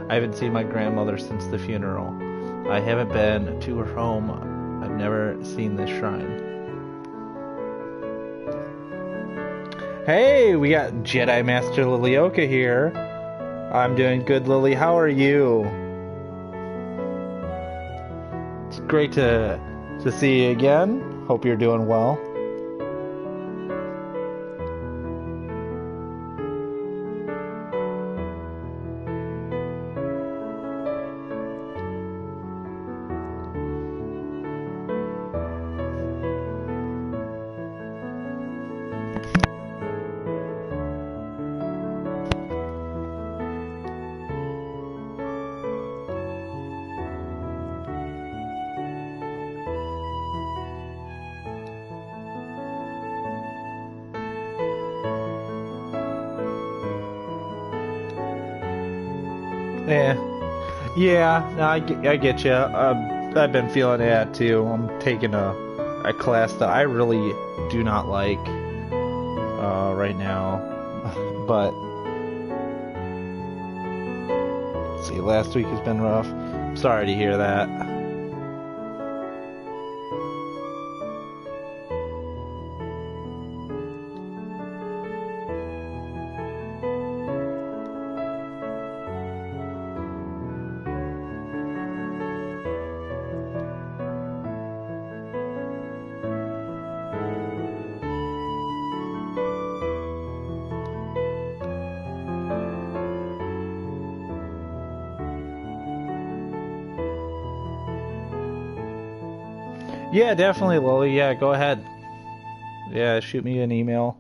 I haven't seen my grandmother since the funeral. I haven't been to her home. I've never seen this shrine. Hey, we got Jedi Master Lilioka here. I'm doing good, Lily. How are you? It's great to see you again. Hope you're doing well. Yeah, no, I get you. I've been feeling that too. I'm taking a class that I really do not like right now. But let's see, last week has been rough. I'm sorry to hear that. Yeah, definitely, Lily. Yeah, go ahead. Yeah, shoot me an email.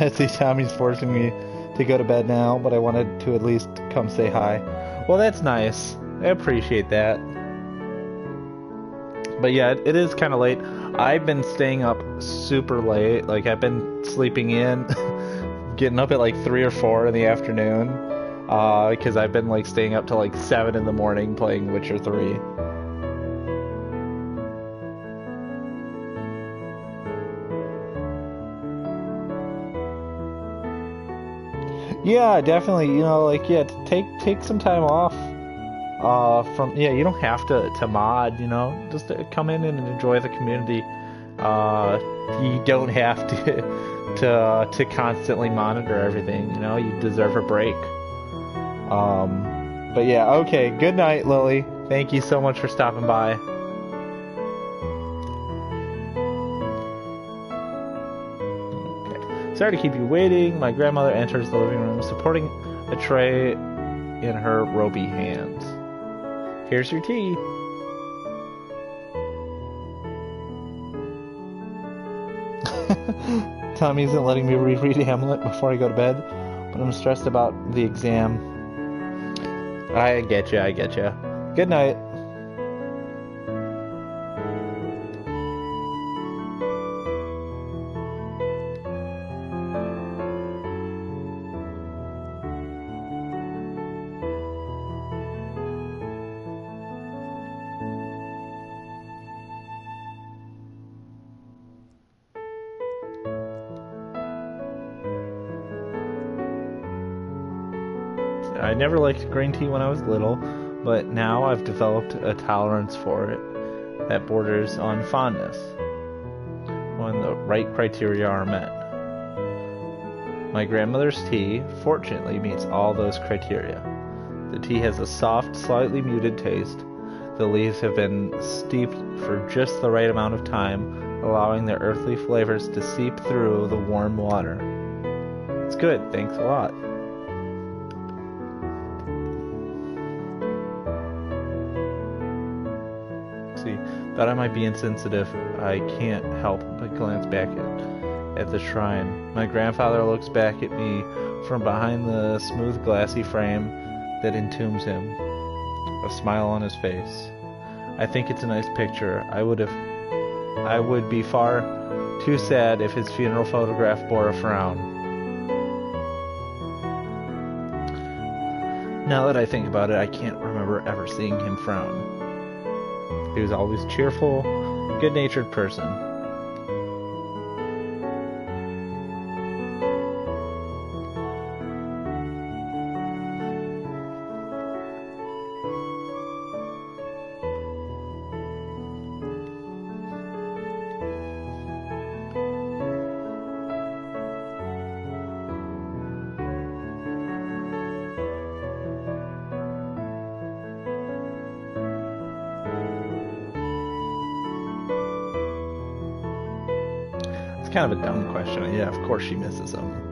I see Tommy's forcing me to go to bed now, but I wanted to at least come say hi. Well, that's nice. I appreciate that. But yeah, it is kind of late. I've been staying up super late. Like, I've been sleeping in, getting up at like 3 or 4 in the afternoon. Because I've been like staying up till like 7 in the morning playing Witcher 3. Yeah, definitely. You know, like, yeah, take some time off. From, yeah, you don't have to mod. You know, just to come in and enjoy the community. You don't have to constantly monitor everything. You know, you deserve a break. But yeah, okay. Good night, Lily. Thank you so much for stopping by. Sorry to keep you waiting. My grandmother enters the living room, supporting a tray in her ropey hands. Here's your tea. Tommy isn't letting me reread Hamlet before I go to bed, but I'm stressed about the exam. I get you. Good night. I never liked green tea when I was little, but now I've developed a tolerance for it that borders on fondness when the right criteria are met. My grandmother's tea, fortunately, meets all those criteria. The tea has a soft, slightly muted taste. The leaves have been steeped for just the right amount of time, allowing their earthly flavors to seep through the warm water. It's good, thanks a lot. Thought I might be insensitive. I can't help but glance back at the shrine. My grandfather looks back at me from behind the smooth glassy frame that entombs him, a smile on his face. I think it's a nice picture. I would be far too sad if his funeral photograph bore a frown. Now that I think about it, I can't remember ever seeing him frown. He was always cheerful, good-natured person. kind of a dumb question. Yeah, of course she misses him.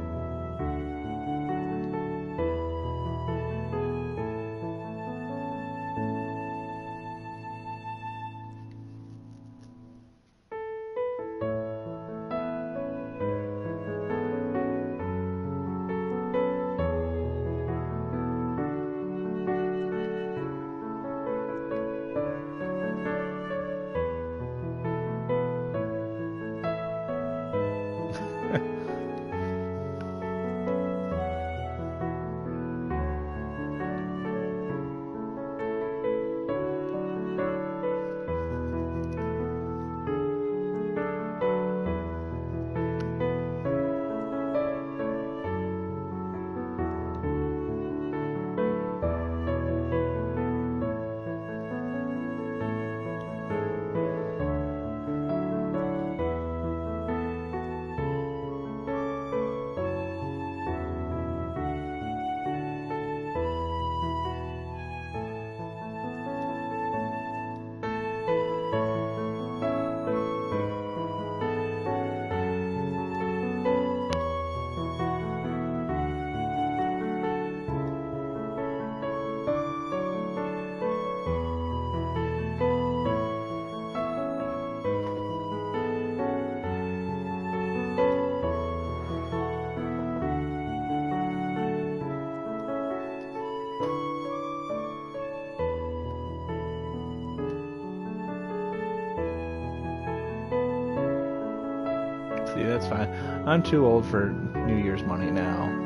See, that's fine. I'm too old for New Year's money now.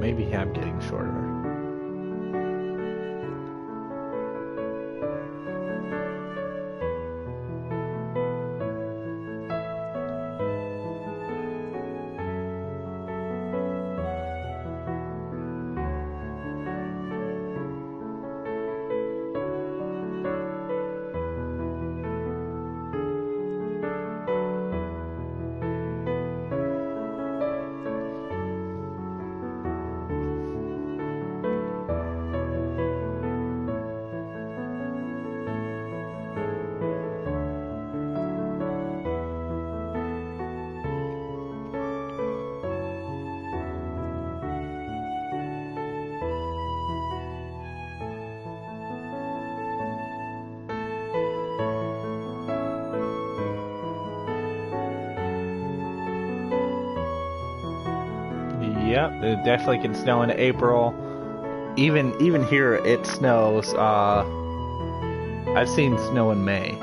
Maybe I'm getting shorter. Yep, it definitely can snow in April. Even here it snows. I've seen snow in May.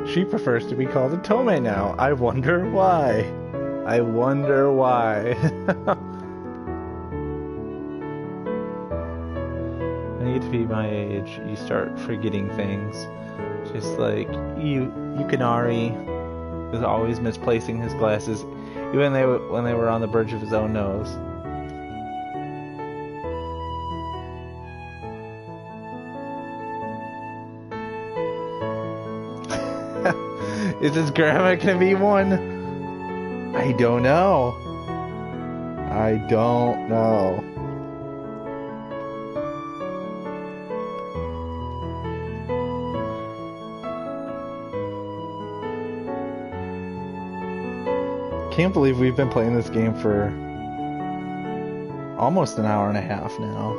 She prefers to be called a Tome now. I wonder why. I wonder why. When you get to be my age, you start forgetting things. Just like Yukinari. He was always misplacing his glasses, even when they were on the bridge of his own nose. Is his grandma gonna be one? I don't know. I don't know. Can't believe we've been playing this game for almost an hour and a half now.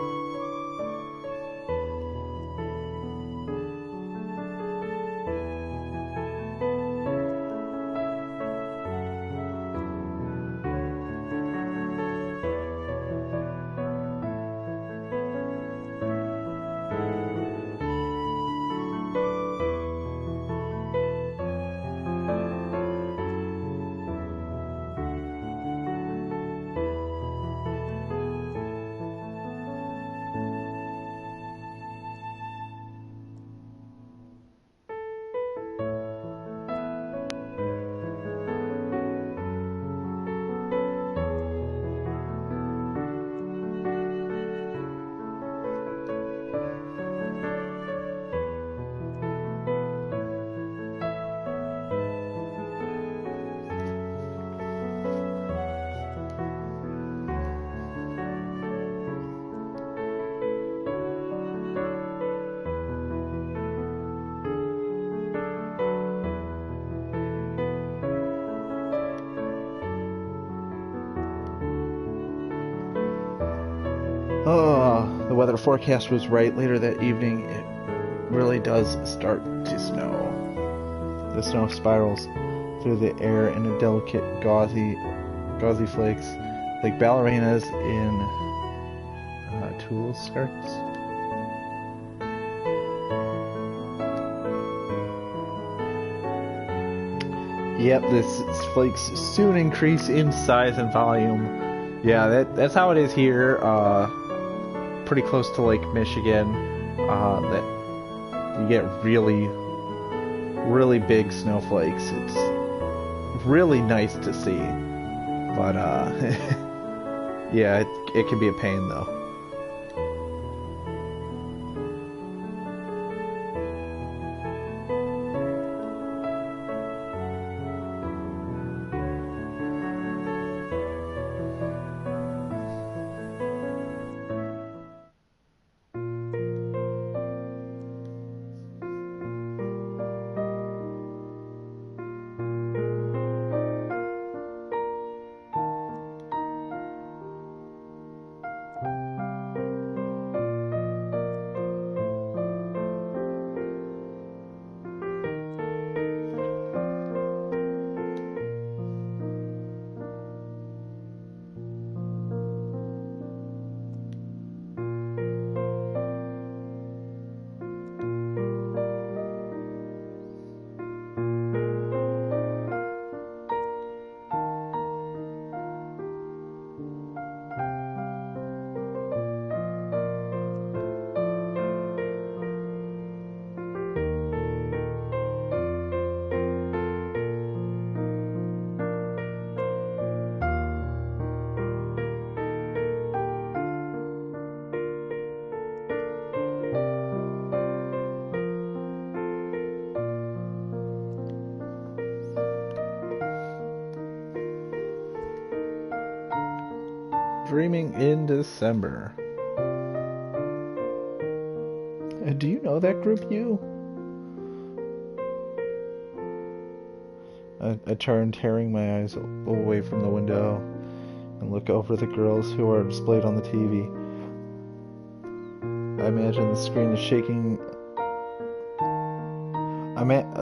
Oh, the weather forecast was right. Later that evening, it really does start to snow. The snow spirals through the air in a delicate, gauzy flakes, like ballerinas in tulle skirts. Yep, this flakes soon increase in size and volume. Yeah, that's how it is here. Pretty close to Lake Michigan. That you get really big snowflakes. It's really nice to see, but yeah, it can be a pain though. Dreaming in December. Do you know that group, you? I turn, tearing my eyes away from the window, and look over the girls who are displayed on the TV. I imagine the screen is shaking.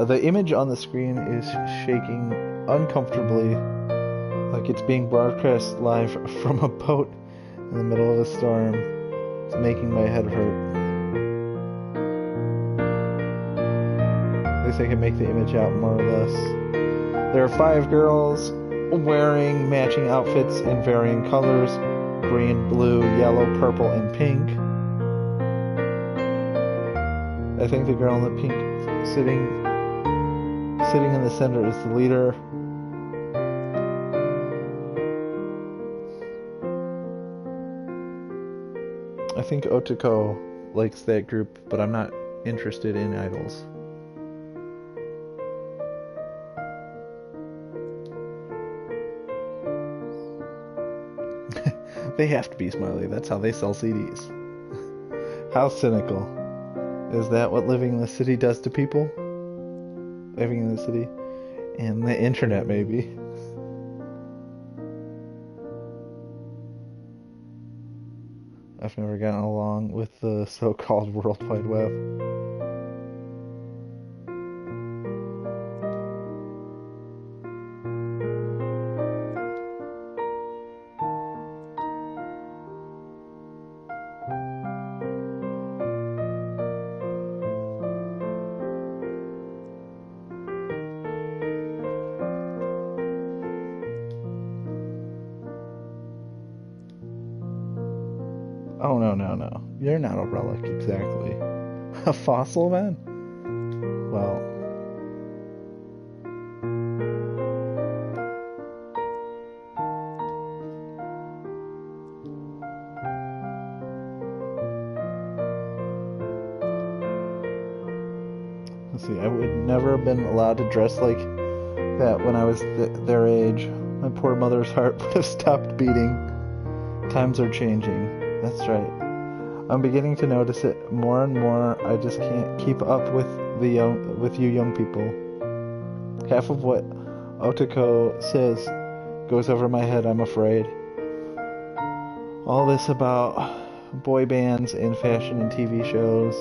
The image on the screen is shaking uncomfortably, like it's being broadcast live from a boat in the middle of a storm. It's making my head hurt. At least I can make the image out more or less. There are 5 girls wearing matching outfits in varying colors: green, blue, yellow, purple, and pink. I think the girl in the pink sitting sitting in the center is the leader. I think Otoko likes that group, but I'm not interested in idols. They have to be smiley. That's how they sell CDs. How cynical. Is that what living in the city does to people? Living in the city? And the internet, maybe. I've never gotten along with the so-called World Wide Web. Oh, no. You're not a relic, exactly. A fossil, man? Well... Let's see, I would never have been allowed to dress like that when I was their age. My poor mother's heart would have stopped beating. Times are changing. That's right. I'm beginning to notice it more and more. I just can't keep up with you young people. Half of what Otoko says goes over my head, I'm afraid. All this about boy bands and fashion and TV shows.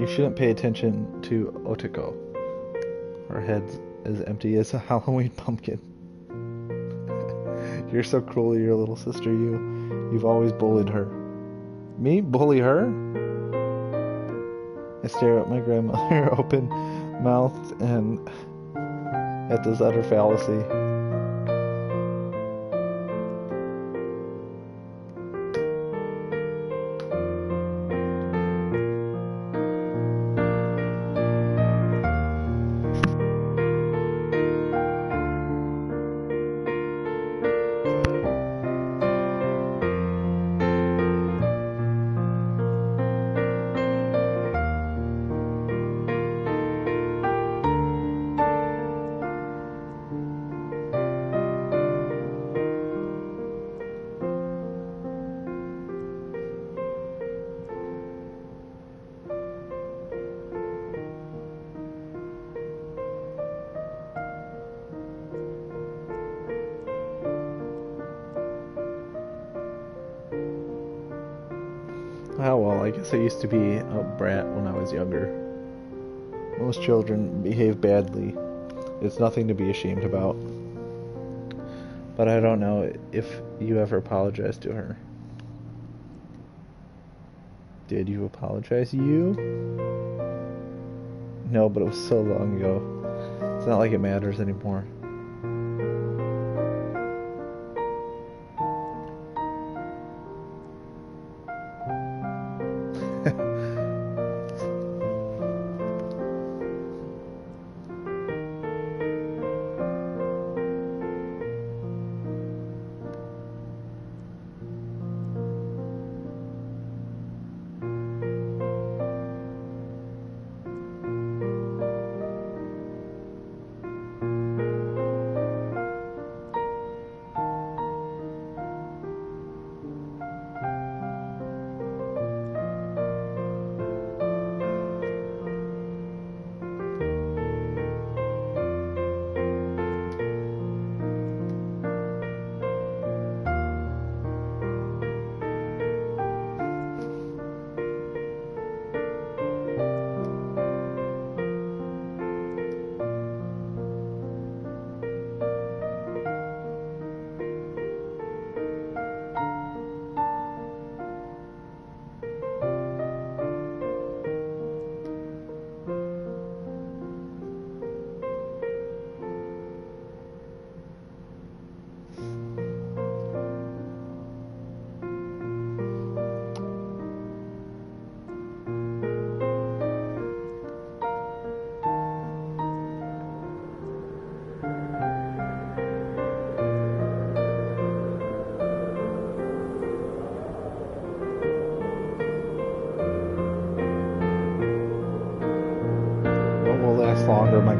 You shouldn't pay attention to Otoko. Her head's as empty as a Halloween pumpkin. You're so cruel to your little sister. You've always bullied her. Me? Bully her? I stare at my grandmother, open-mouthed, and at this utter fallacy. Oh well, I guess I used to be a brat when I was younger. Most children behave badly. It's nothing to be ashamed about. But I don't know if you ever apologized to her. Did you apologize? You? No, but it was so long ago. It's not like it matters anymore.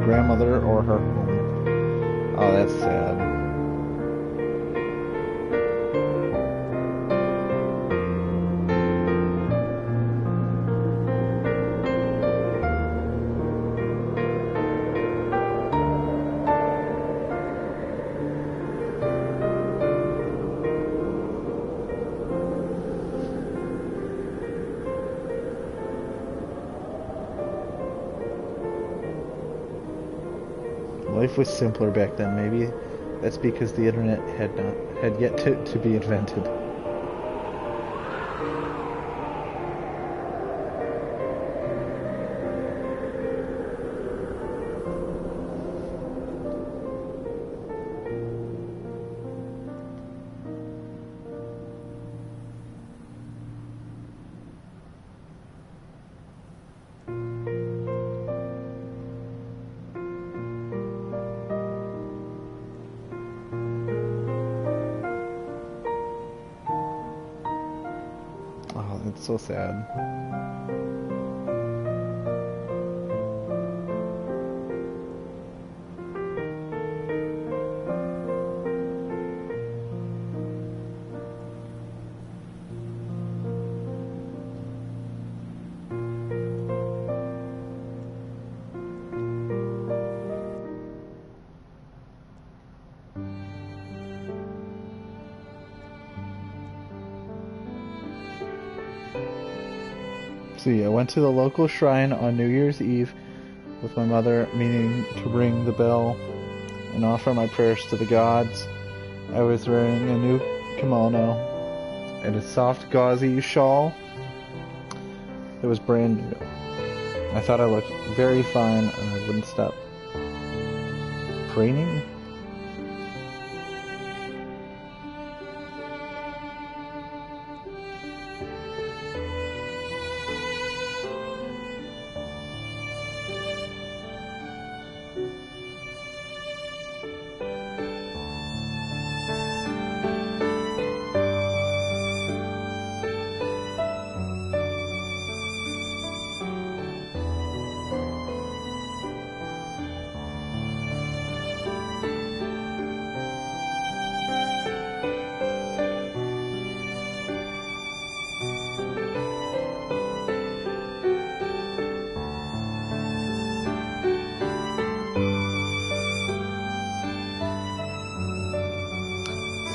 grandmother or her home. Oh, that's sad. Life was simpler back then. Maybe that's because the internet had yet to be invented. Oh, it's so sad. See, I went to the local shrine on New Year's Eve with my mother, meaning to ring the bell and offer my prayers to the gods. I was wearing a new kimono and a soft gauzy shawl that was brand new. I thought I looked very fine and I wouldn't stop praying.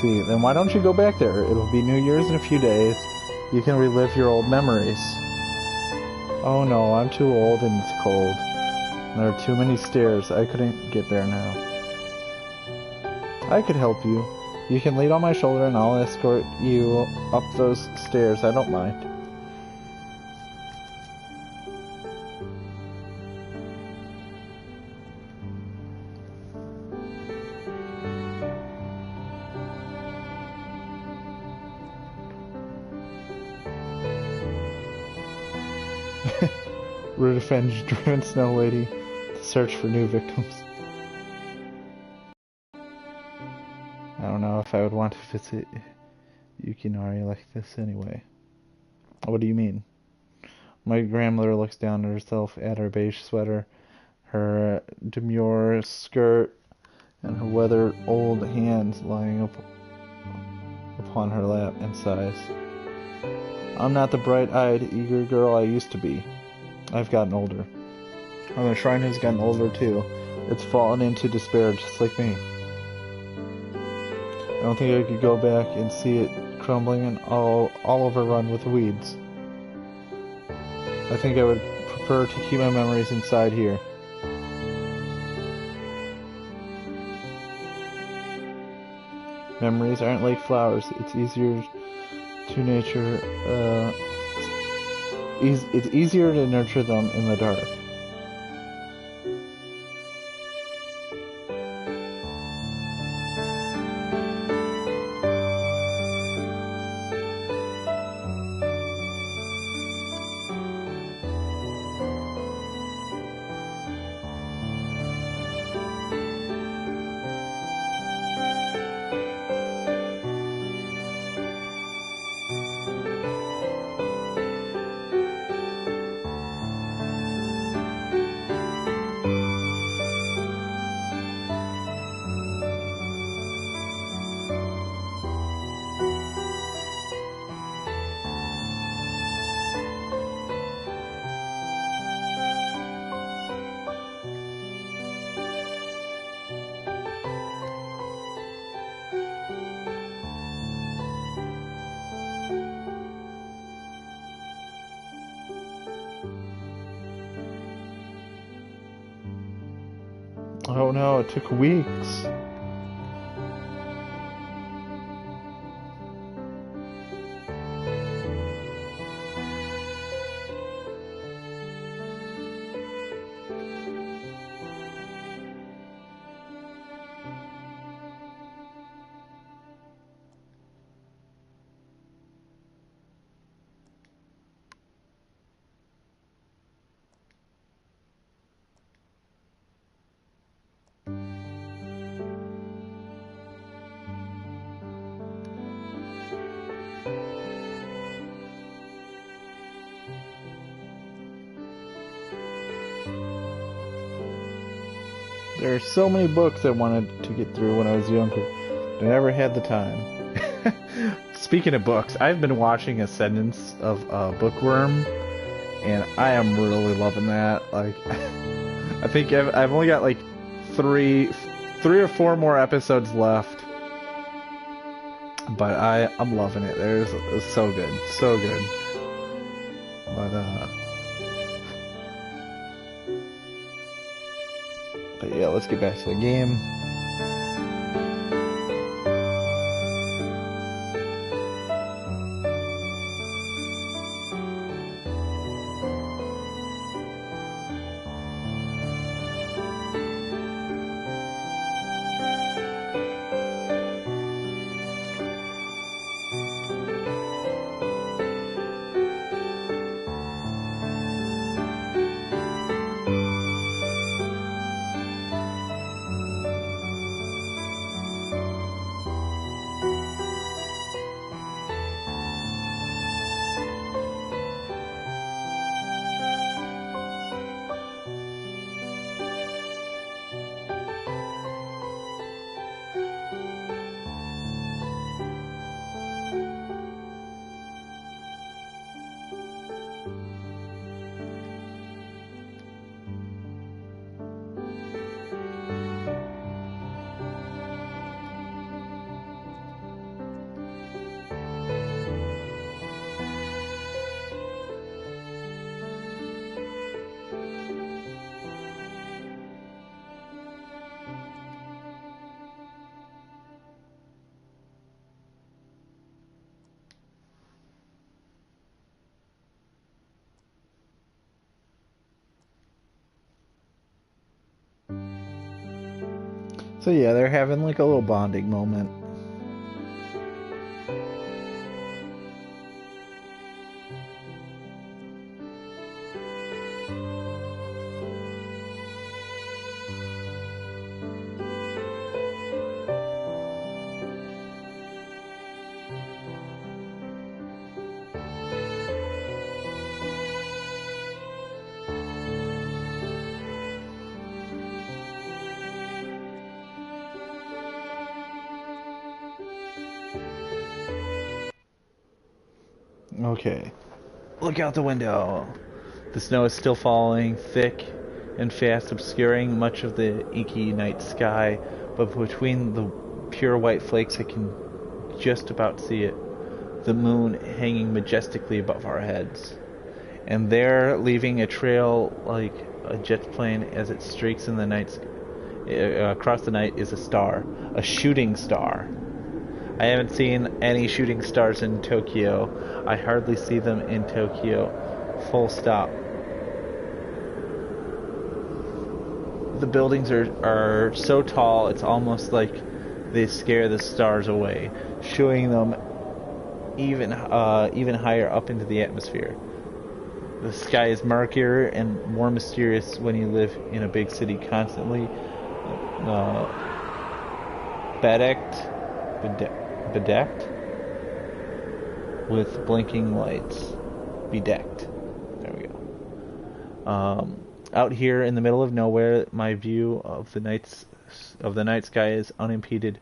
See, then why don't you go back there? It'll be New Year's in a few days. You can relive your old memories. Oh no, I'm too old and it's cold. There are too many stairs. I couldn't get there now. I could help you. You can lean on my shoulder and I'll escort you up those stairs. I don't mind. Revenge-driven snow lady to search for new victims. I don't know if I would want to visit Yukinari like this anyway. What do you mean? My grandmother looks down at herself, at her beige sweater, her demure skirt, and her weathered old hands lying upon her lap, and sighs. I'm not the bright-eyed, eager girl I used to be. I've gotten older. And the shrine has gotten older too. It's fallen into despair just like me. I don't think I could go back and see it crumbling and all overrun with weeds. I think I would prefer to keep my memories inside here. Memories aren't like flowers. It's easier to it's easier to nurture them in the dark. Oh no, it took weeks. There are so many books I wanted to get through when I was younger, but I never had the time. Speaking of books, I've been watching Ascendance of Bookworm, and I am really loving that. Like, I think I've only got like three or four more episodes left, but I'm loving it. It's so good, so good. But but yeah, let's get back to the game. So yeah, they're having like a little bonding moment. Okay. Look out the window. The snow is still falling, thick and fast, obscuring much of the inky night sky, but between the pure white flakes I can just about see it. The moon hanging majestically above our heads. And there, leaving a trail like a jet plane as it streaks in the night, across the night, is a star. A shooting star. I haven't seen any shooting stars in Tokyo. I hardly see them in Tokyo. Full stop. The buildings are so tall, it's almost like they scare the stars away, shooing them even higher up into the atmosphere. The sky is murkier and more mysterious when you live in a big city, constantly bedecked with blinking lights. Bedecked. There we go. Out here in the middle of nowhere, my view of the night sky is unimpeded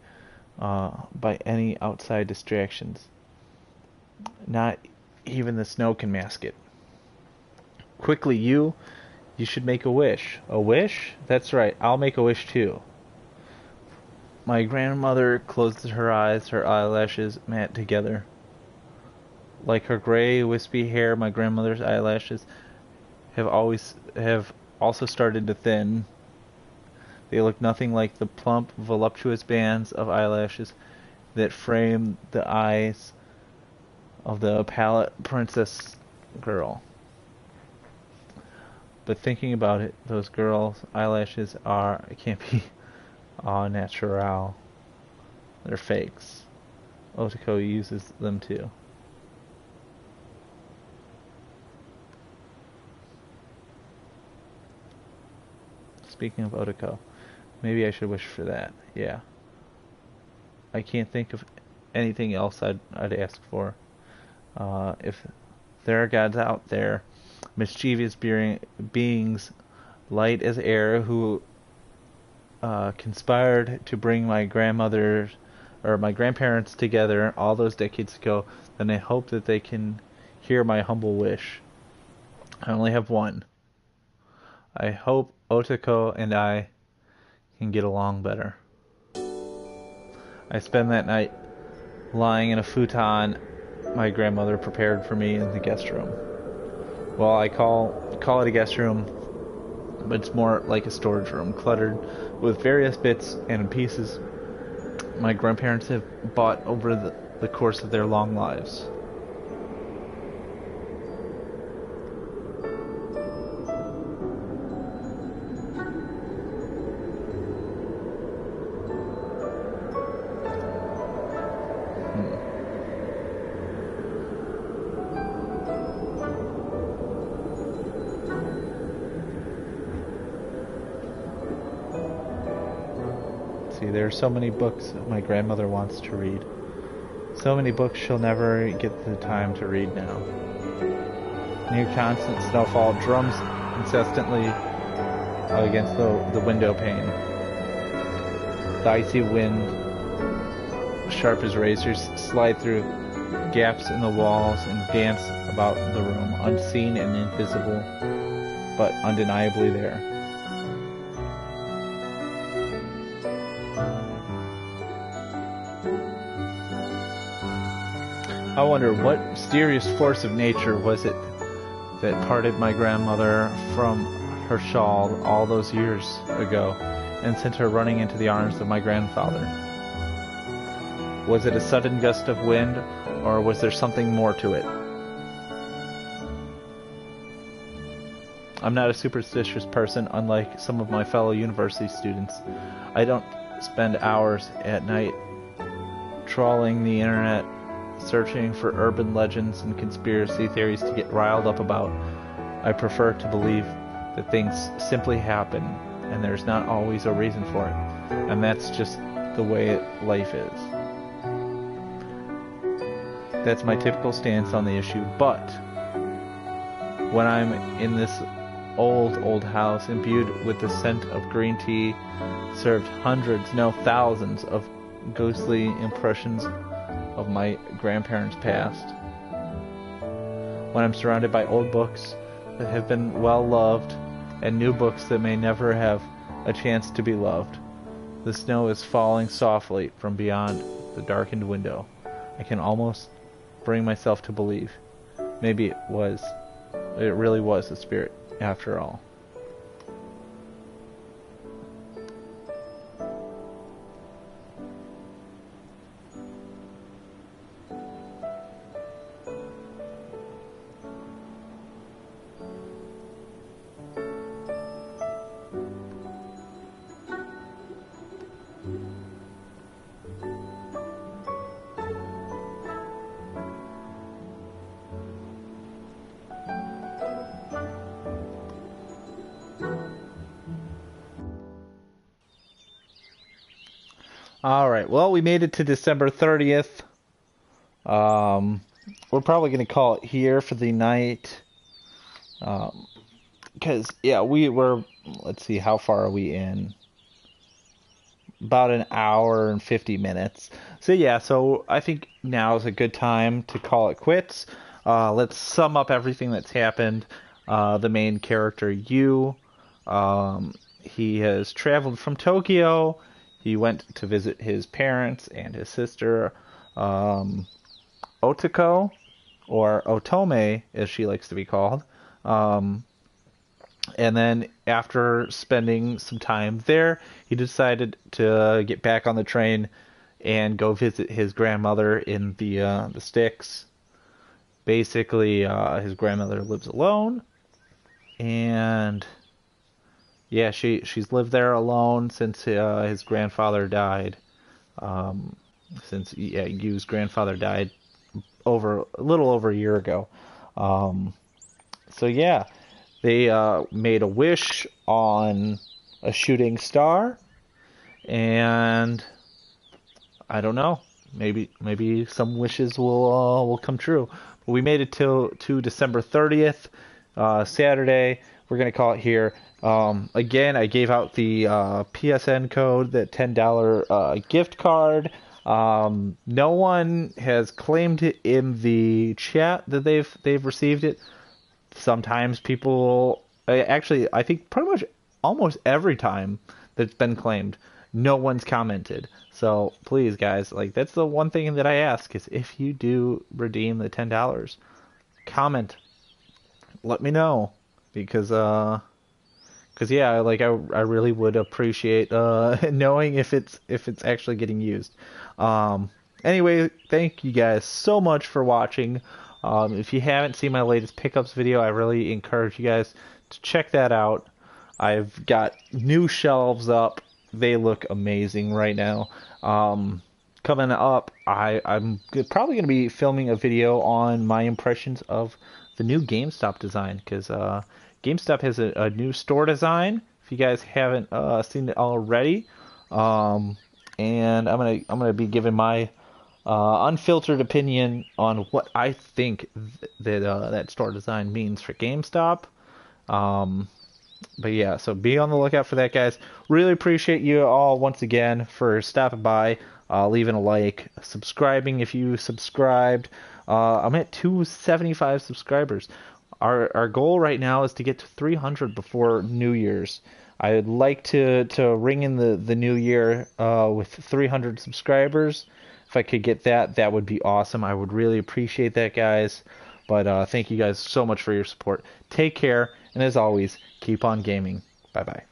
by any outside distractions. Not even the snow can mask it. Quickly, you should make a wish. A wish? That's right, I'll make a wish too. My grandmother closed her eyes, her eyelashes mat together. Like her gray, wispy hair, my grandmother's eyelashes have also started to thin. They look nothing like the plump, voluptuous bands of eyelashes that frame the eyes of the palette princess girl. But thinking about it, those girls' eyelashes can't be au naturel. They're fakes. Otoko uses them too. Speaking of Otoko, maybe I should wish for that. Yeah. I can't think of anything else I'd ask for. If there are gods out there, mischievous beings light as air who conspired to bring my grandparents together all those decades ago, then I hope that they can hear my humble wish. I only have one. I hope Otoko and I can get along better. I spend that night lying in a futon my grandmother prepared for me in the guest room. Well, I call it a guest room, but it's more like a storage room, cluttered with various bits and pieces my grandparents have bought over the course of their long lives. There are so many books my grandmother wants to read. So many books she'll never get the time to read now. Near constant snowfall drums incessantly against the window pane. The icy wind, sharp as razors, slide through gaps in the walls and dance about the room, unseen and invisible, but undeniably there. I wonder what mysterious force of nature was it that parted my grandmother from her shawl all those years ago and sent her running into the arms of my grandfather. Was it a sudden gust of wind, or was there something more to it? I'm not a superstitious person, unlike some of my fellow university students. I don't spend hours at night trawling the internet, searching for urban legends and conspiracy theories to get riled up about. I prefer to believe that things simply happen, and there's not always a reason for it. And that's just the way life is. That's my typical stance on the issue, but when I'm in this old house imbued with the scent of green tea, served hundreds, no thousands of ghostly impressions of my grandparents' past, when I'm surrounded by old books that have been well loved and new books that may never have a chance to be loved, the snow is falling softly from beyond the darkened window. I can almost bring myself to believe maybe it really was a spirit after all. Alright, well, we made it to December 30th. We're probably going to call it here for the night. Because, let's see, how far are we in? About an hour and 50 minutes. So I think now is a good time to call it quits. Let's sum up everything that's happened. The main character, Yu, he has traveled from Tokyo. He went to visit his parents and his sister, Otoko, or Otome, as she likes to be called. And then after spending some time there, he decided to get back on the train and go visit his grandmother in the sticks. Basically, his grandmother lives alone, and yeah, she's lived there alone since his grandfather died. Um, since yeah, Yu's grandfather died over a little over a year ago. Um, so yeah, they made a wish on a shooting star, and I don't know. Maybe some wishes will come true. But we made it to December 30th, Saturday. We're gonna call it here. Again, I gave out the PSN code, that $10 gift card. No one has claimed it in the chat that they've received it. Sometimes people actually, I think pretty much almost every time that's been claimed, no one's commented. So please, guys, like that's the one thing that I ask is if you do redeem the $10, comment, let me know, because yeah, like I really would appreciate knowing if it's actually getting used. Um, anyway, thank you guys so much for watching. If you haven't seen my latest pickups video, I really encourage you guys to check that out. I've got new shelves up. They look amazing right now. Coming up, I'm probably going to be filming a video on my impressions of the new GameStop design, because GameStop has a new store design. If you guys haven't seen it already, um, and I'm gonna be giving my unfiltered opinion on what I think that store design means for GameStop. Um, but yeah, so be on the lookout for that, guys. Really appreciate you all once again for stopping by, leaving a like, subscribing if you subscribed. I'm at 275 subscribers. Our goal right now is to get to 300 before New Year's. I'd like to ring in the new year with 300 subscribers. If I could get that, that would be awesome. I would really appreciate that, guys. But thank you guys so much for your support. Take care, and as always, keep on gaming. Bye bye.